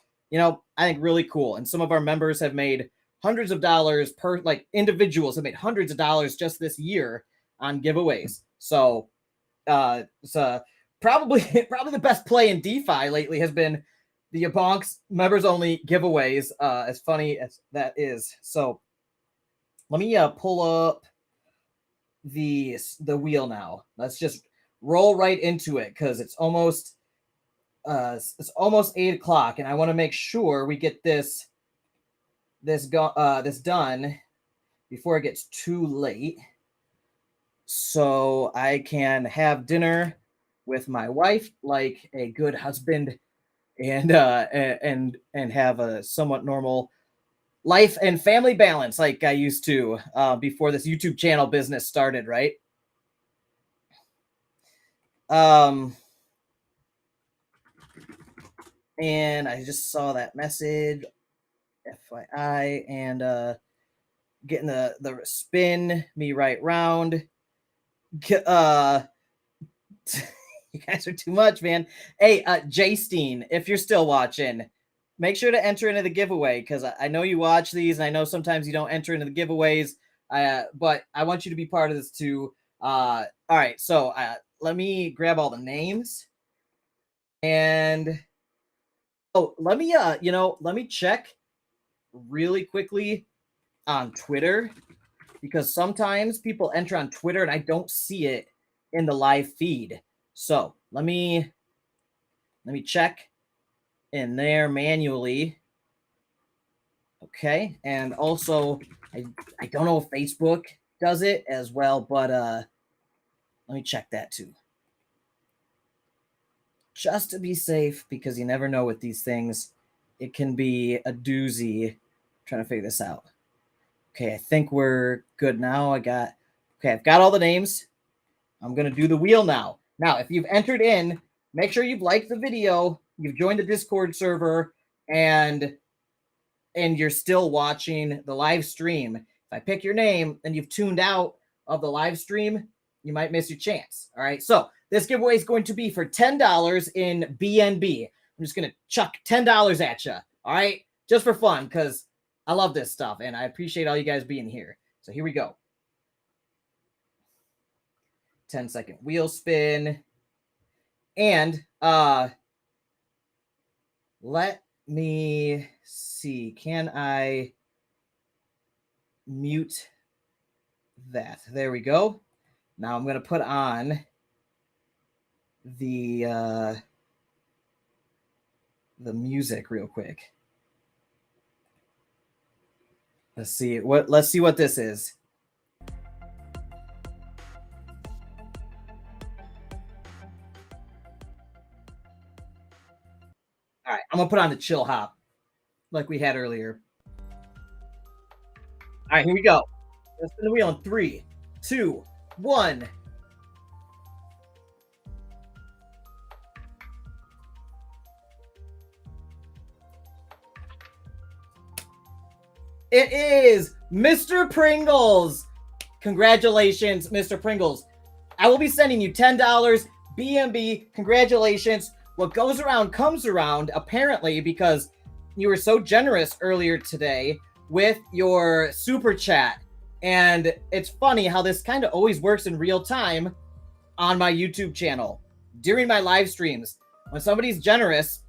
think really cool. And some of our members have made hundreds of dollars per, like individuals have made hundreds of dollars just this year on giveaways. So it's probably the best play in DeFi lately has been the YaBonks members only giveaways, as funny as that is. So let me pull up the wheel now. Let's just roll right into it, because it's almost 8 o'clock, and I want to make sure we get this done before it gets too late, so I can have dinner with my wife like a good husband, and have a somewhat normal life and family balance like I used to before this YouTube channel business started, right? And I just saw that message, FYI, and getting the spin me right round. You guys are too much, man. Hey, J-Steen, if you're still watching, make sure to enter into the giveaway, because I know you watch these, and I know sometimes you don't enter into the giveaways, but I want you to be part of this too. All right, so let me grab all the names, and let me check really quickly on Twitter, because sometimes people enter on Twitter and I don't see it in the live feed. So let me check in there manually. Okay, and also I don't know if Facebook does it as well, but let me check that too, just to be safe, because you never know with these things. It can be a doozy trying to figure this out. Okay, I think we're good now. I've got all the names. I'm going to do the wheel now. Now, if you've entered in, make sure you've liked the video, you've joined the Discord server, and you're still watching the live stream. If I pick your name and you've tuned out of the live stream, you might miss your chance. All right, so this giveaway is going to be for $10 in BNB. I'm just going to chuck $10 at you, all right? Just for fun, because I love this stuff, and I appreciate all you guys being here. So here we go. 10-second wheel spin. And let me see. Can I mute that? There we go. Now I'm going to put on the music real quick. Let's see what this is. All right, I'm gonna put on the chill hop like we had earlier. All right, here we go. Let's spin the wheel in 3, 2, 1. It is Mr. Pringles. Congratulations, Mr. Pringles. I will be sending you $10 BNB. Congratulations. What goes around comes around, apparently, because you were so generous earlier today with your super chat. And it's funny how this kind of always works in real time on my YouTube channel. During my live streams, when somebody's generous,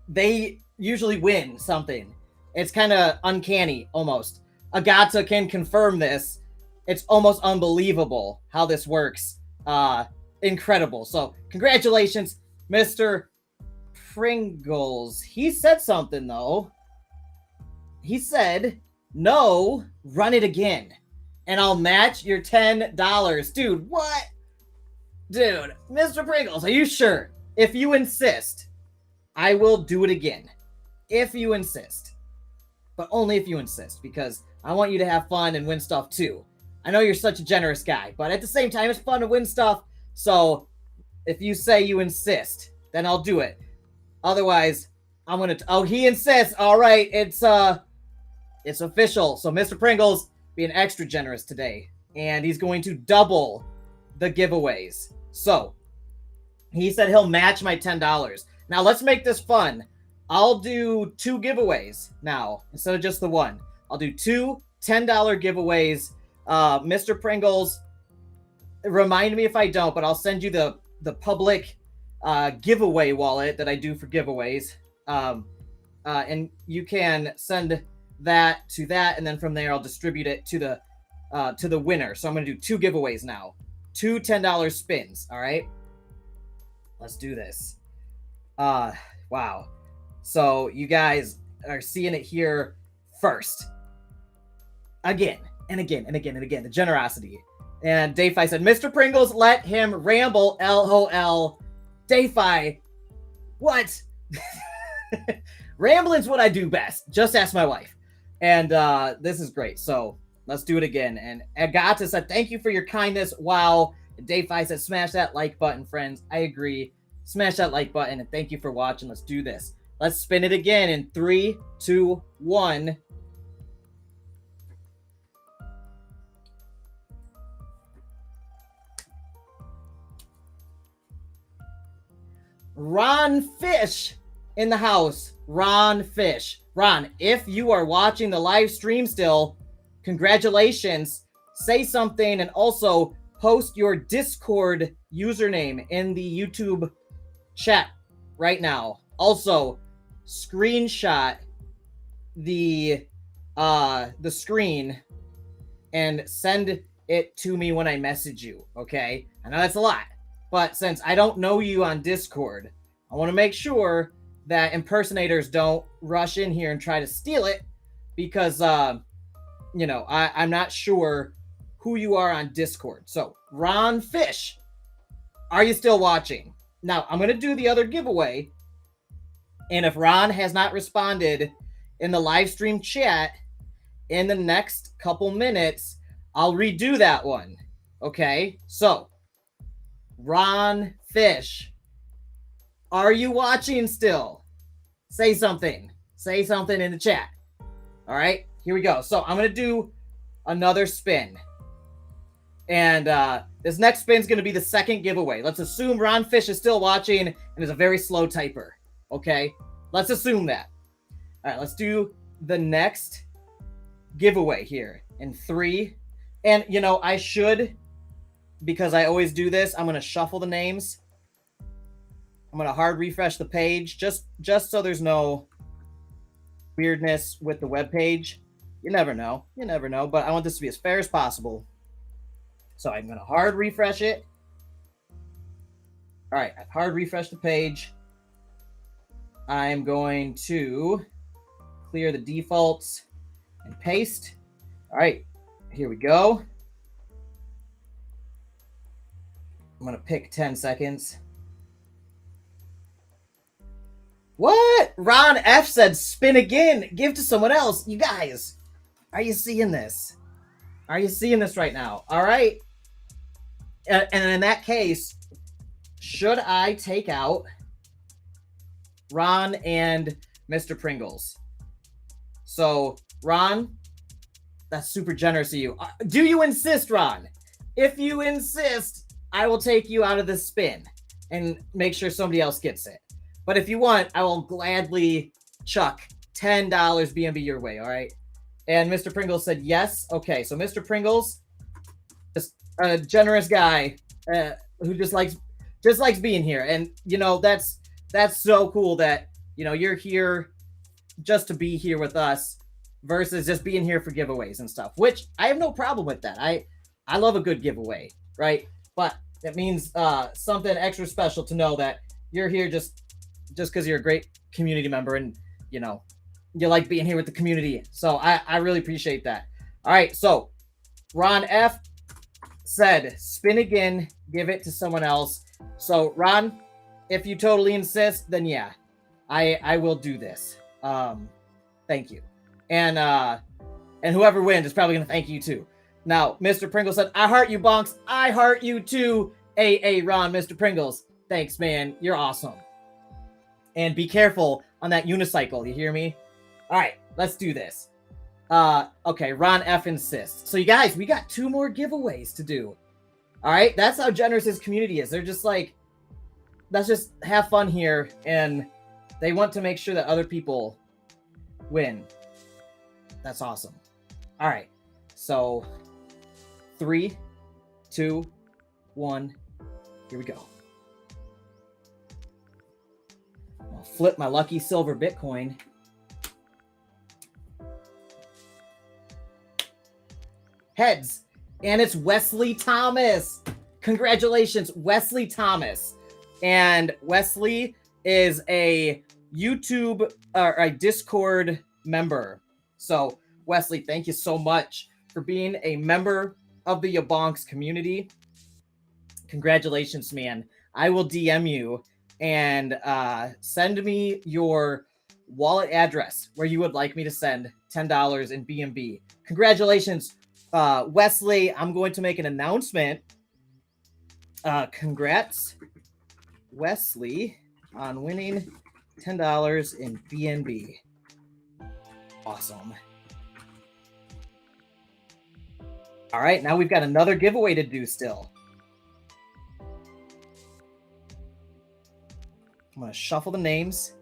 they usually win something. It's kind of uncanny, almost. Elgato can confirm this. It's almost unbelievable how this works. Incredible. So, congratulations, Mr. Pringles. He said something, though. He said, no, run it again. And I'll match your $10. Dude, what? Dude, Mr. Pringles, are you sure? If you insist, I will do it again. If you insist. But only if you insist, because I want you to have fun and win stuff too. I know you're such a generous guy, but at the same time, it's fun to win stuff. So if you say you insist, then I'll do it. Otherwise, I'm going to... Oh, he insists. All right, it's official. So Mr. Pringles being extra generous today. And he's going to double the giveaways. So he said he'll match my $10. Now let's make this fun. I'll do 2 giveaways now instead of just the one. I'll do 2 $10 giveaways. Mr. Pringles, remind me if I don't, but I'll send you the public giveaway wallet that I do for giveaways. And you can send that to that, and then from there I'll distribute it to the winner. So I'm going to do 2 giveaways now. 2 $10 spins, all right? Let's do this. Wow. So you guys are seeing it here first. Again, and again, and again, and again. The generosity. And DeFi said, Mr. Pringles, let him ramble, LOL. DeFi, what? Rambling's what I do best. Just ask my wife. And this is great. So let's do it again. And Elgato said, thank you for your kindness. Wow. And DeFi said, smash that like button, friends. I agree. Smash that like button. And thank you for watching. Let's do this. Let's spin it again in 3, 2, 1. Ron Fish in the house. Ron Fish. Ron, if you are watching the live stream still, congratulations. Say something and also post your Discord username in the YouTube chat right now. Also, screenshot the screen and send it to me when I message you, okay? I know that's a lot, but since I don't know you on Discord, I want to make sure that impersonators don't rush in here and try to steal it, because I'm not sure who you are on Discord. So, Ron Fish, are you still watching? Now, I'm going to do the other giveaway, and if Ron has not responded in the live stream chat in the next couple minutes, I'll redo that one. Okay? So, Ron Fish, are you watching still? Say something. Say something in the chat. All right? Here we go. So, I'm going to do another spin. And this next spin is going to be the second giveaway. Let's assume Ron Fish is still watching and is a very slow typer. Okay? Let's assume that. All right, let's do the next giveaway here in 3. And, I should because I always do this, I'm going to shuffle the names. I'm going to hard refresh the page just so there's no weirdness with the web page. You never know. You never know. But I want this to be as fair as possible. So I'm going to hard refresh it. All right. I've hard refreshed the page. I'm going to clear the defaults and paste. All right. Here we go. I'm going to pick 10 seconds. What? Ron F said spin again. Give to someone else. You guys, are you seeing this? Are you seeing this right now? All right. And in that case, should I take out Ron and Mr. Pringles? So, Ron, that's super generous of you. Do you insist, Ron? If you insist, I will take you out of the spin and make sure somebody else gets it. But if you want, I will gladly chuck $10 BNB your way, all right? And Mr. Pringles said yes. Okay, so Mr. Pringles, just a generous guy who just likes being here. And, you know, that's so cool that, you know, you're here just to be here with us versus just being here for giveaways and stuff, which I have no problem with that. I love a good giveaway, right? But it means something extra special to know that you're here just because you're a great community member and, you know, you like being here with the community. So I really appreciate that. All right, so Ron F said, spin again, give it to someone else. So Ron, if you totally insist, then yeah, I will do this. Thank you. And whoever wins is probably going to thank you too. Now, Mr. Pringles said, I heart you, Bonks. I heart you too, Ron, Mr. Pringles. Thanks, man. You're awesome. And be careful on that unicycle. You hear me? All right, let's do this. Okay, Ron F insists. So you guys, we got 2 more giveaways to do. All right, that's how generous his community is. They're just like, let's just have fun here. And they want to make sure that other people win. That's awesome. All right, so 3, 2, 1, here we go. I'll flip my lucky silver Bitcoin. Heads, and it's Wesley Thomas. Congratulations, Wesley Thomas. And Wesley is a YouTube or a Discord member. So Wesley, thank you so much for being a member of the YaBonks community. Congratulations, man. I will DM you and send me your wallet address where you would like me to send $10 in BNB. Congratulations, Wesley. I'm going to make an announcement. Congrats, Wesley, on winning $10 in BNB. Awesome. All right, now we've got another giveaway to do still. I'm going to shuffle the names.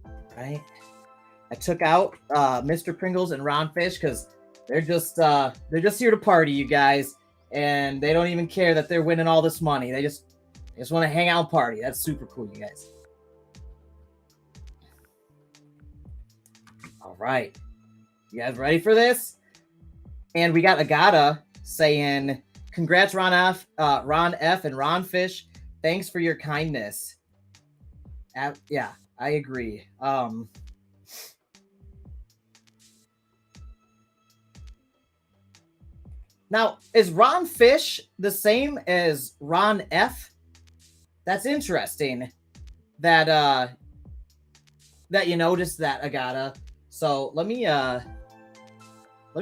All right. I took out Mr. Pringles and Ron Fish because they're just here to party, you guys, and they don't even care that they're winning all this money. They just want to hang out and party. That's super cool, you guys. All right. You guys ready for this? And we got Agata saying, congrats, Ron F, and Ron Fish. Thanks for your kindness. Yeah, I agree. Now, is Ron Fish the same as Ron F? That's interesting that that you noticed that, Agata. So let me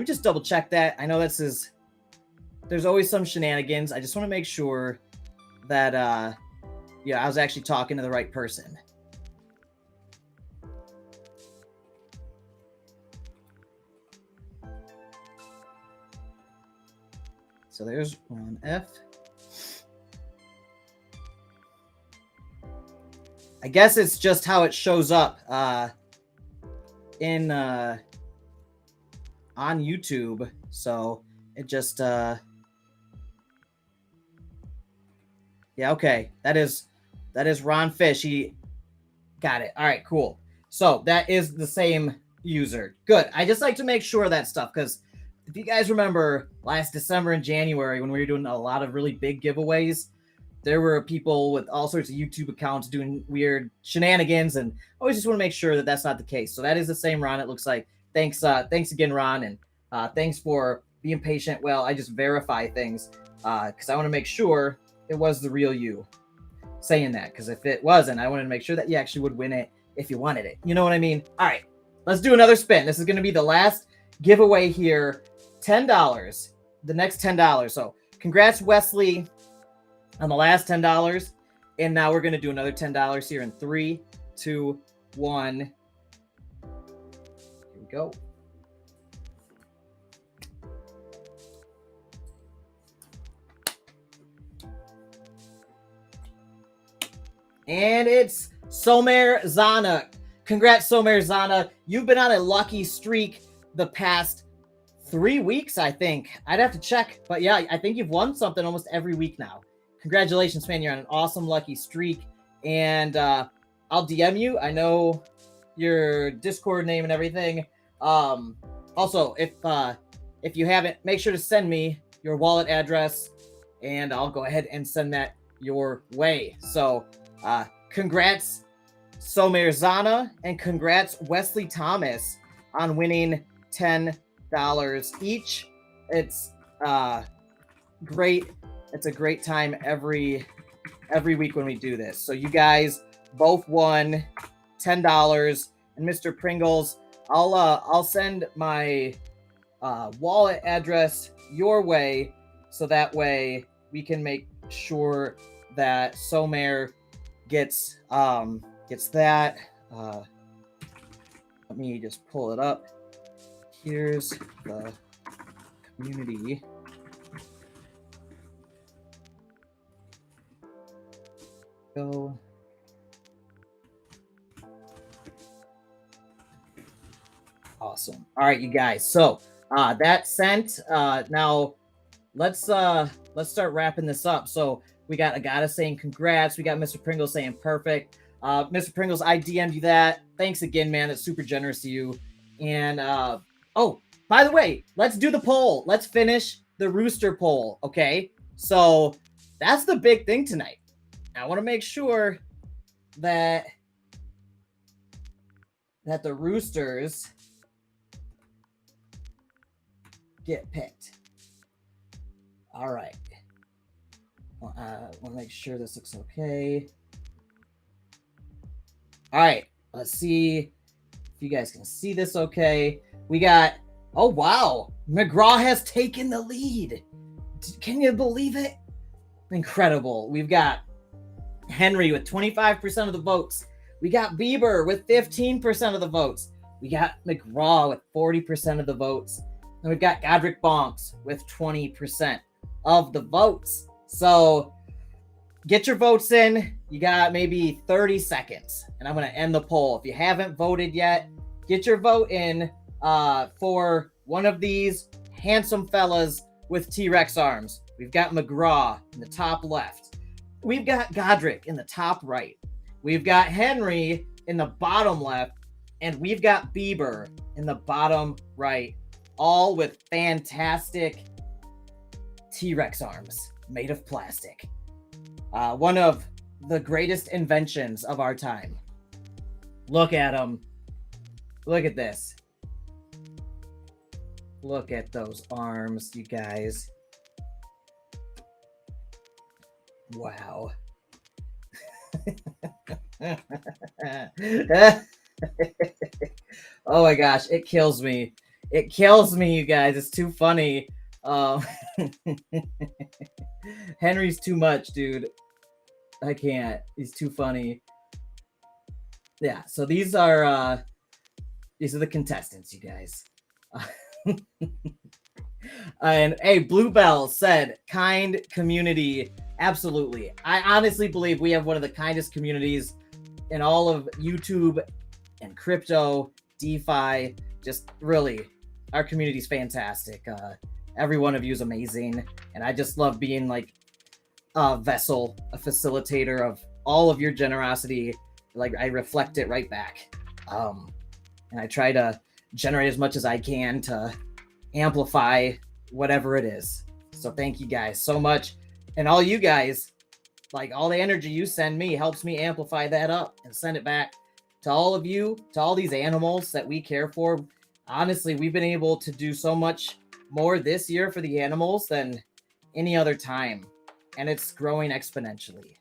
just double check that. I know this is, there's always some shenanigans. I just want to make sure that yeah, I was actually talking to the right person. So there's Ron F. I guess it's just how it shows up in on YouTube. So It just yeah, okay. That is Ron Fish. He got it. All right, cool. So that is the same user. Good. I just like to make sure of that stuff, because if you guys remember last December and January when we were doing a lot of really big giveaways, there were people with all sorts of YouTube accounts doing weird shenanigans, and I always just want to make sure that that's not the case. So that is the same Ron, it looks like. Thanks again, Ron, and thanks for being patient. Well, I just verify things because I want to make sure it was the real you saying that, because if it wasn't, I wanted to make sure that you actually would win it if you wanted it. You know what I mean? All right, let's do another spin. This is going to be the last giveaway here. $10, the next $10. So congrats, Wesley, on the last $10. And now we're going to do another $10 here in 3, 2, 1. Here we go. And it's Somer Zana. Congrats, Somer Zana. You've been on a lucky streak the past 3 weeks, I think. I'd have to check. But yeah, I think you've won something almost every week now. Congratulations, man. You're on an awesome lucky streak. And I'll DM you. I know your Discord name and everything. Also, if you haven't, make sure to send me your wallet address, and I'll go ahead and send that your way. So congrats, Somer Zana, and congrats, Wesley Thomas, on winning $10 each. It's great. It's a great time every week when we do this. So you guys both won $10. And Mr. Pringles, I'll send my wallet address your way, so that way we can make sure that Somer gets that. Let me just pull it up. Here's the community. Go. Awesome. All right, you guys. So that sent. Now let's start wrapping this up. So we got Agata saying congrats. We got Mr. Pringles saying perfect. Mr. Pringles, I DM'd you that. Thanks again, man. That's super generous to you. And oh, by the way, let's do the poll. Let's finish the rooster poll. Okay. So that's the big thing tonight. I want to make sure that the roosters get picked. All right. Want to make sure this looks okay. All right. Let's see if you guys can see this okay. We got, oh, wow. McGraw has taken the lead. Can you believe it? Incredible. We've got Henry with 25% of the votes. We got Bieber with 15% of the votes. We got McGraw with 40% of the votes. And we've got Godric Bonks with 20% of the votes. So get your votes in. You got maybe 30 seconds. And I'm going to end the poll. If you haven't voted yet, get your vote in for one of these handsome fellas with T-Rex arms. We've got McGraw in the top left. We've got Godric in the top right. We've got Henry in the bottom left. And we've got Bieber in the bottom right. All with fantastic T-Rex arms made of plastic. One of the greatest inventions of our time. Look at them. Look at this. Look at those arms, you guys. Wow. Oh my gosh, it kills me. It kills me, you guys. It's too funny. Henry's too much, dude. I can't. He's too funny. Yeah, so these are the contestants, you guys. And hey, Bluebell said kind community. Absolutely. I honestly believe we have one of the kindest communities in all of YouTube and crypto, DeFi. Just really, our community's fantastic. Every one of you is amazing. And I just love being like a vessel, a facilitator of all of your generosity. Like I reflect it right back. And I try to generate as much as I can to amplify whatever it is. So thank you guys so much. And all you guys, like all the energy you send me helps me amplify that up and send it back to all of you, to all these animals that we care for. Honestly, we've been able to do so much more this year for the animals than any other time. And it's growing exponentially.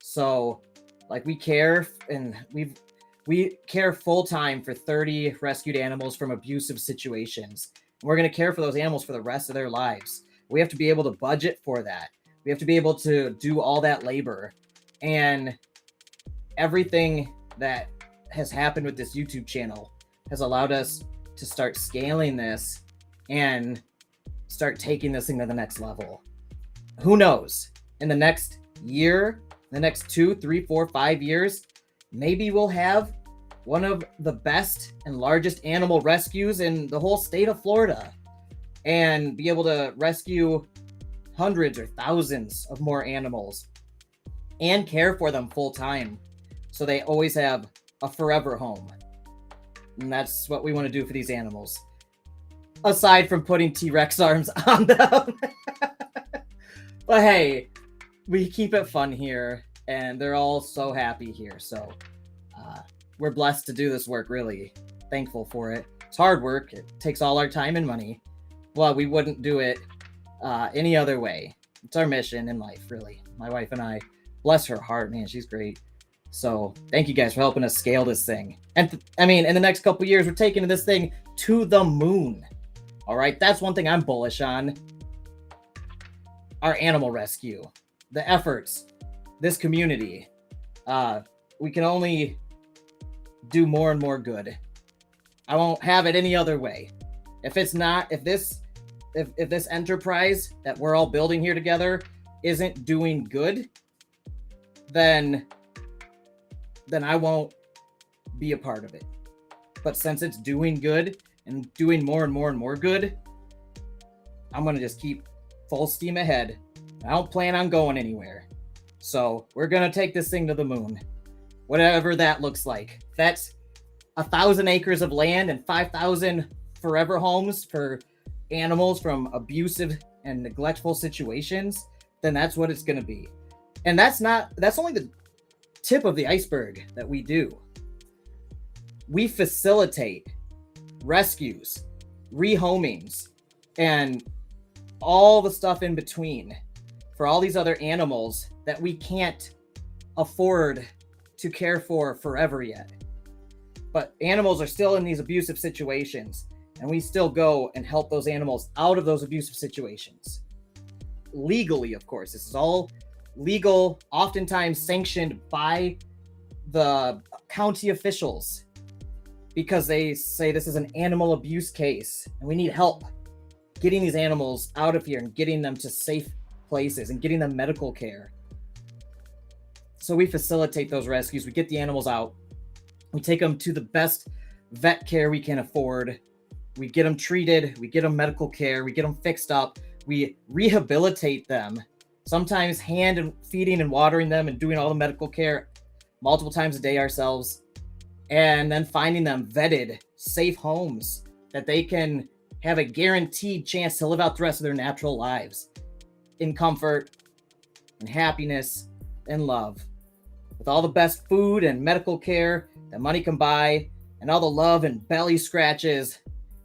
So like we care, and we care full time for 30 rescued animals from abusive situations. We're going to care for those animals for the rest of their lives. We have to be able to budget for that. We have to be able to do all that labor. And everything that has happened with this YouTube channel has allowed us to start scaling this and start taking this thing to the next level. Who knows? In the next year, the next 2, 3, 4, 5 years, maybe we'll have one of the best and largest animal rescues in the whole state of Florida and be able to rescue hundreds or thousands of more animals and care for them full time so they always have a forever home. And that's what we want to do for these animals. Aside from putting T-Rex arms on them. But hey, we keep it fun here and they're all so happy here. So we're blessed to do this work, really. Thankful for it. It's hard work. It takes all our time and money. Well, we wouldn't do it any other way. It's our mission in life, really. My wife and I, bless her heart, man, she's great. So thank you guys for helping us scale this thing. And I mean, in the next couple years, we're taking this thing to the moon. All right, that's one thing I'm bullish on. Our animal rescue, the efforts, this community. We can only do more and more good. I won't have it any other way. If this enterprise that we're all building here together isn't doing good, then I won't be a part of it. But since it's doing good and doing more and more and more good, I'm going to just keep full steam ahead. I don't plan on going anywhere. So we're going to take this thing to the moon. Whatever that looks like. That's 1,000 acres of land and 5,000 forever homes for animals from abusive and neglectful situations, then that's what it's going to be. And that's only the tip of the iceberg that we do. We facilitate rescues, rehomings, and all the stuff in between for all these other animals that we can't afford to care for forever yet. But animals are still in these abusive situations, and we still go and help those animals out of those abusive situations. Legally, of course. This is all legal, oftentimes sanctioned by the county officials because they say this is an animal abuse case and we need help getting these animals out of here and getting them to safe places and getting them medical care. So we facilitate those rescues. We get the animals out. We take them to the best vet care we can afford. We get them treated. We get them medical care. We get them fixed up. We rehabilitate them, sometimes hand and feeding and watering them and doing all the medical care multiple times a day ourselves. And then finding them vetted, safe homes that they can have a guaranteed chance to live out the rest of their natural lives in comfort and happiness and love, with all the best food and medical care that money can buy and all the love and belly scratches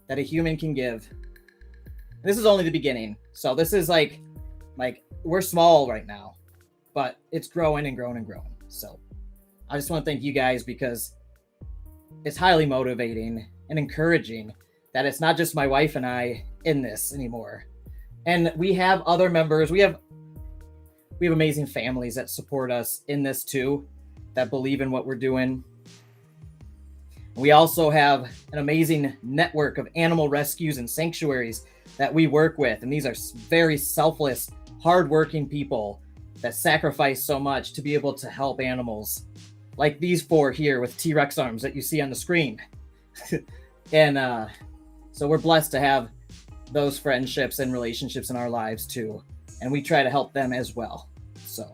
that a human can give. This is only the beginning. So this is like we're small right now, but it's growing and growing and growing. So I just want to thank you guys because it's highly motivating and encouraging that it's not just my wife and I in this anymore. And we have other members. We have amazing families that support us in this too, that believe in what we're doing. We also have an amazing network of animal rescues and sanctuaries that we work with. And these are very selfless, hardworking people that sacrifice so much to be able to help animals, like these 4 here with T-Rex arms that you see on the screen. And so we're blessed to have those friendships and relationships in our lives too. And we try to help them as well. So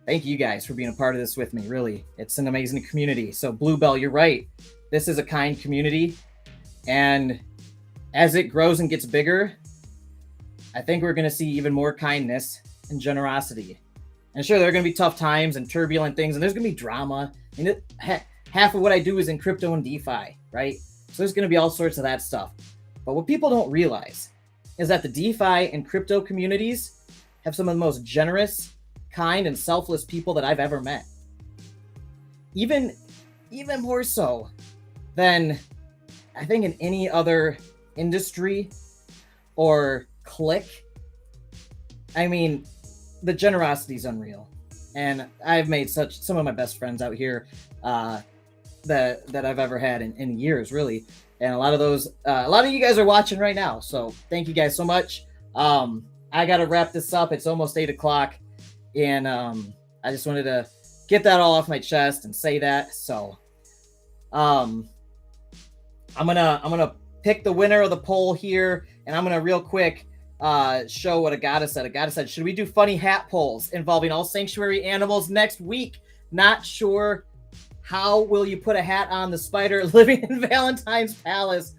thank you guys for being a part of this with me. Really, it's an amazing community. So Bluebell, you're right. This is a kind community. And as it grows and gets bigger, I think we're going to see even more kindness and generosity. And sure, there are going to be tough times and turbulent things, and there's going to be drama. And half of what I do is in crypto and DeFi, right? So there's going to be all sorts of that stuff. But what people don't realize is that the DeFi and crypto communities have some of the most generous, kind, and selfless people that I've ever met. Even more so than I think in any other industry or clique. I mean, the generosity is unreal. And I've made some of my best friends out here that I've ever had in years, really. And a lot of you guys are watching right now. So thank you guys so much. I got to wrap this up. It's almost 8 o'clock. And I just wanted to get that all off my chest and say that. So I'm gonna pick the winner of the poll here, and I'm gonna real quick show what Agata said. Agata said, should we do funny hat polls involving all sanctuary animals next week? Not sure. How will you put a hat on the spider living in Valentine's Palace?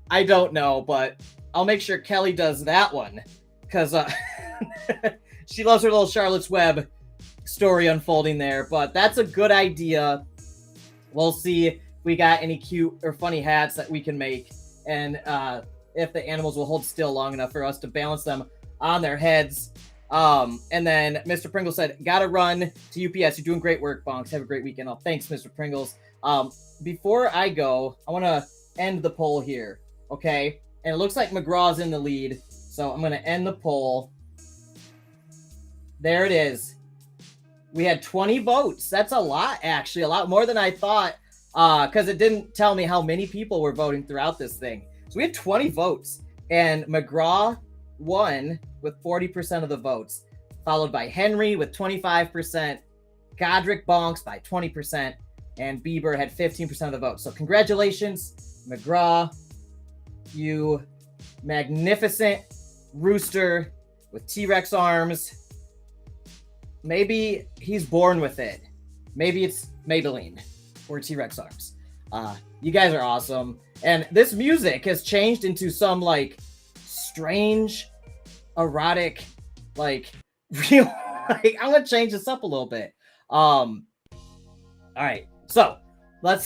I don't know, but I'll make sure Kelly does that one, because she loves her little Charlotte's Web story unfolding there. But that's a good idea. We'll see if we got any cute or funny hats that we can make, and if the animals will hold still long enough for us to balance them on their heads. And then Mr. Pringles said, gotta run to UPS. You're doing great work, Bonks. Have a great weekend. Oh, thanks, Mr. Pringles. Before I go, I want to end the poll here, okay? And it looks like McGraw's in the lead, so I'm going to end the poll. There it is. We had 20 votes. That's a lot, actually. A lot more than I thought, because it didn't tell me how many people were voting throughout this thing. So we had 20 votes, and McGraw won with 40% of the votes, followed by Henry with 25%, Godric Bonks by 20%, and Bieber had 15% of the votes. So congratulations, McGraw, you magnificent rooster with T-Rex arms. Maybe he's born with it. Maybe it's Maybelline or T-Rex arms. You guys are awesome. And this music has changed into some like strange, erotic, like real, like, I'm gonna change this up a little bit. All right, so let's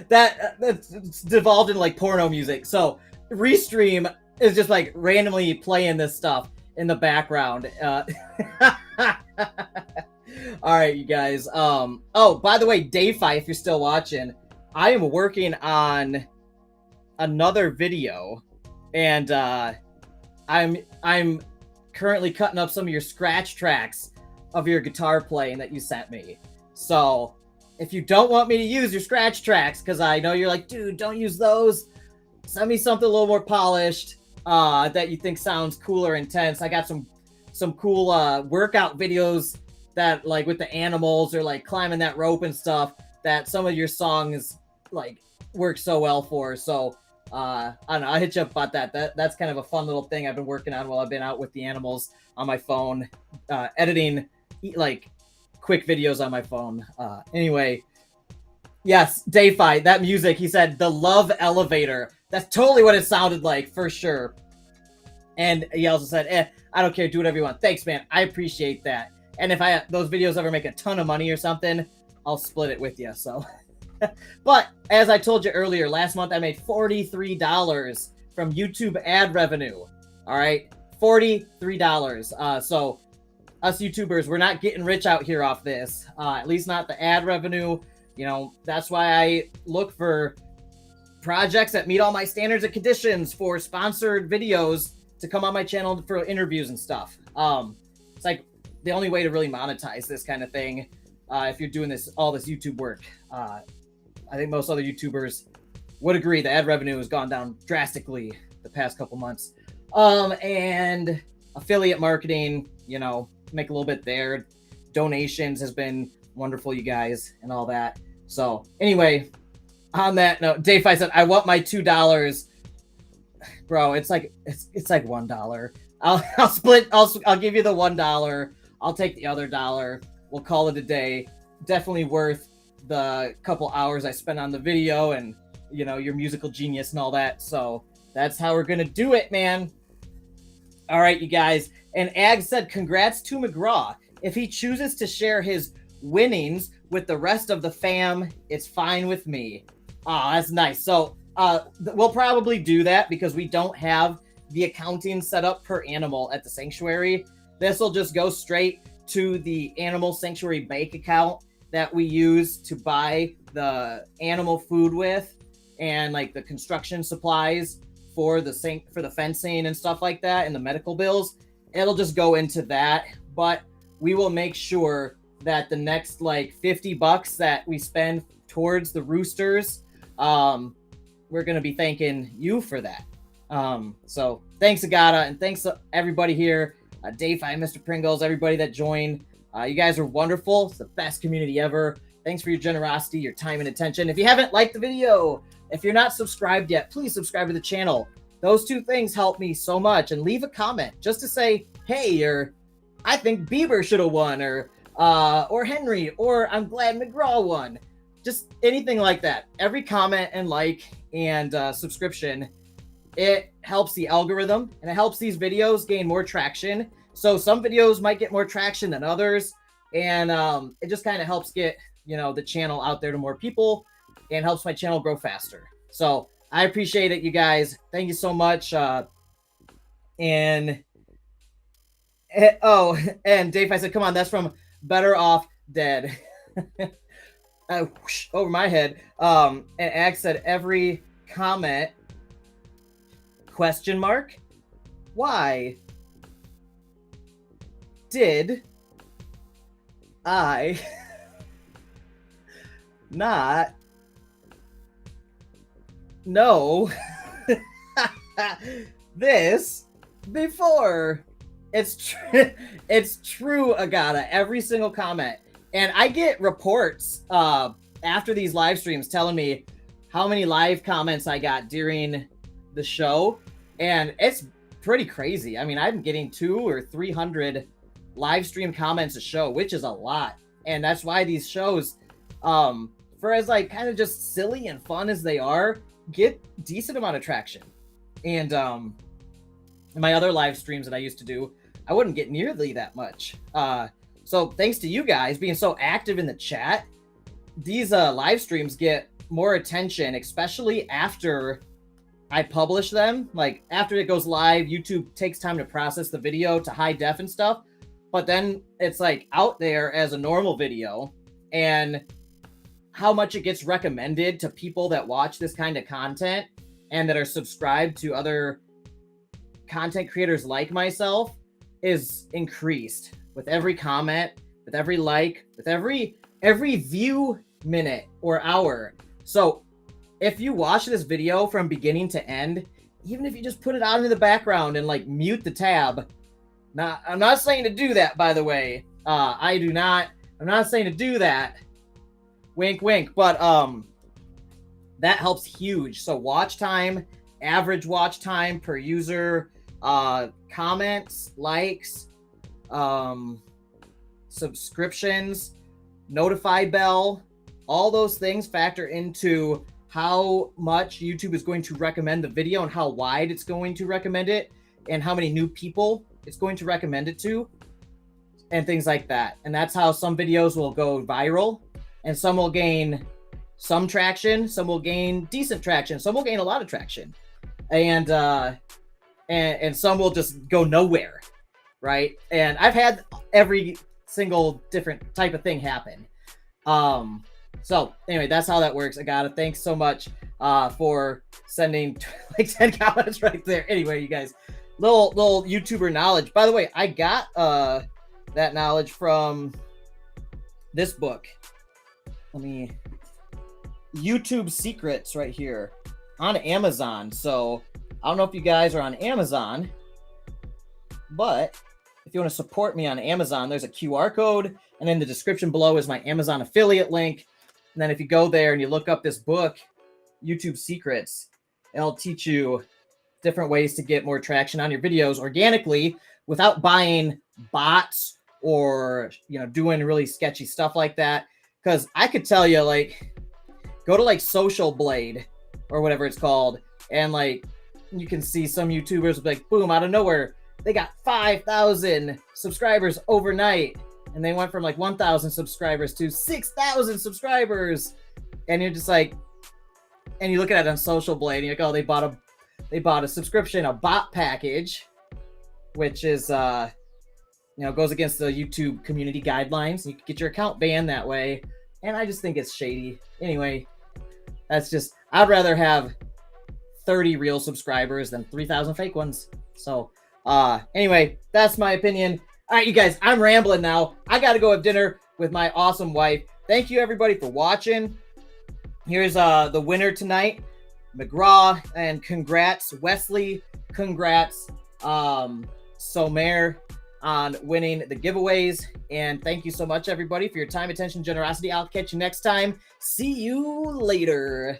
that's devolved into like porno music. So Restream is just like randomly playing this stuff in the background. All right, you guys. Oh, by the way, DeFi, if you're still watching, I am working on another video, and I'm currently cutting up some of your scratch tracks of your guitar playing that you sent me. So if you don't want me to use your scratch tracks, because I know you're like, dude, don't use those, send me something a little more polished that you think sounds cool or intense. I got some cool workout videos that, like, with the animals or like climbing that rope and stuff, that some of your songs like work so well for. So I don't know, I'll hit you up about that. That's kind of a fun little thing I've been working on while I've been out with the animals on my phone, editing like quick videos on my phone. Anyway, yes, DeFi, that music, he said the love elevator. That's totally what it sounded like, for sure. And he also said, I don't care, do whatever you want. Thanks, man, I appreciate that. And if those videos ever make a ton of money or something, I'll split it with you. So but as I told you earlier, last month I made $43 from YouTube ad revenue. All right, $43. So us YouTubers, we're not getting rich out here off this, at least not the ad revenue. You know, that's why I look for projects that meet all my standards and conditions for sponsored videos to come on my channel for interviews and stuff. It's like the only way to really monetize this kind of thing, if you're doing all this YouTube work. I think most other YouTubers would agree the ad revenue has gone down drastically the past couple months. And affiliate marketing, you know, make a little bit there. Donations has been wonderful, you guys, and all that. So anyway, on that note, DeFi said, I want my $2. bro, it's like $1. I'll give you the $1. I'll take the other $1. We'll call it a day. Definitely worth the couple hours I spent on the video and, you know, your musical genius and all that. So that's how we're gonna do it, man. All right, you guys. And Ag said, congrats to McGraw. If he chooses to share his winnings with the rest of the fam, it's fine with me. Ah, that's nice. So we'll probably do that because we don't have the accounting set up per animal at the sanctuary. This will just go straight to the animal sanctuary bank account that we use to buy the animal food with and like the construction supplies for the fencing and stuff like that and the medical bills. It'll just go into that, but we will make sure that the next like $50 that we spend towards the roosters, we're going to be thanking you for that. So thanks, Agata, and thanks to everybody here, DeFi, Mr. Pringles, everybody that joined. You guys are wonderful. It's the best community ever. Thanks for your generosity, your time, and attention. If you haven't liked the video, if you're not subscribed yet, please subscribe to the channel. Those two things help me so much. And leave a comment just to say, hey, or I think Bieber should have won, or Henry, or I'm glad McGraw won. Just anything like that. Every comment and like and subscription, it helps the algorithm and it helps these videos gain more traction. So some videos might get more traction than others, and it just kind of helps get, you know, the channel out there to more people and helps my channel grow faster. So I appreciate it, you guys. Thank you so much. And Dave, I said, come on, that's from Better Off Dead. Over my head. And Ag said, every comment, ? Why did I not know this before? It's true, Agata. Every single comment. And I get reports after these live streams telling me how many live comments I got during the show. And it's pretty crazy. I mean, I'm getting 200 or 300 live stream comments a show, which is a lot. And that's why these shows, for as like kind of just silly and fun as they are, get decent amount of traction. And my other live streams that I used to do, I wouldn't get nearly that much. So thanks to you guys being so active in the chat, these live streams get more attention, especially after I publish them. Like after it goes live, YouTube takes time to process the video to high def and stuff. But then it's like out there as a normal video, and how much it gets recommended to people that watch this kind of content and that are subscribed to other content creators like myself is increased with every comment, with every like, with every view minute or hour. So if you watch this video from beginning to end, even if you just put it out in the background and like mute the tab, I'm not saying to do that, by the way. I'm not saying to do that. Wink, wink. But that helps huge. So watch time, average watch time per user, comments, likes, subscriptions, notify bell, all those things factor into how much YouTube is going to recommend the video and how wide it's going to recommend it and how many new people it's going to recommend it to and things like that. And that's how some videos will go viral and some will gain some traction, some will gain decent traction, some will gain a lot of traction, and some will just go nowhere, right? And I've had every single different type of thing happen. So anyway, that's how that works. Agata, thanks so much for sending like 10 comments right there. Anyway, you guys, little YouTuber knowledge. By the way, I got that knowledge from this book. YouTube Secrets right here on Amazon. So I don't know if you guys are on Amazon, but if you want to support me on Amazon, there's a QR code, and in the description below is my Amazon affiliate link. And then if you go there and you look up this book, YouTube Secrets, it'll teach you different ways to get more traction on your videos organically without buying bots or, you know, doing really sketchy stuff like that. Because I could tell you, like, go to like Social Blade or whatever it's called, and like you can see some YouTubers will be like, boom, out of nowhere, they got 5,000 subscribers overnight, and they went from like 1,000 subscribers to 6,000 subscribers, and you're just like, and you look at it on Social Blade, and you're like, oh, they bought a subscription, a bot package, which is you know, goes against the YouTube community guidelines. You can get your account banned that way, and I just think it's shady. Anyway, that's just, I'd rather have 30 real subscribers than 3,000 fake ones. So anyway, that's my opinion. All right, you guys, I'm rambling now. I got to go have dinner with my awesome wife. Thank you, everybody, for watching. Here's the winner tonight, McGraw, and congrats, Wesley. Congrats, Somer, on winning the giveaways. And thank you so much, everybody, for your time, attention, generosity. I'll catch you next time. See you later.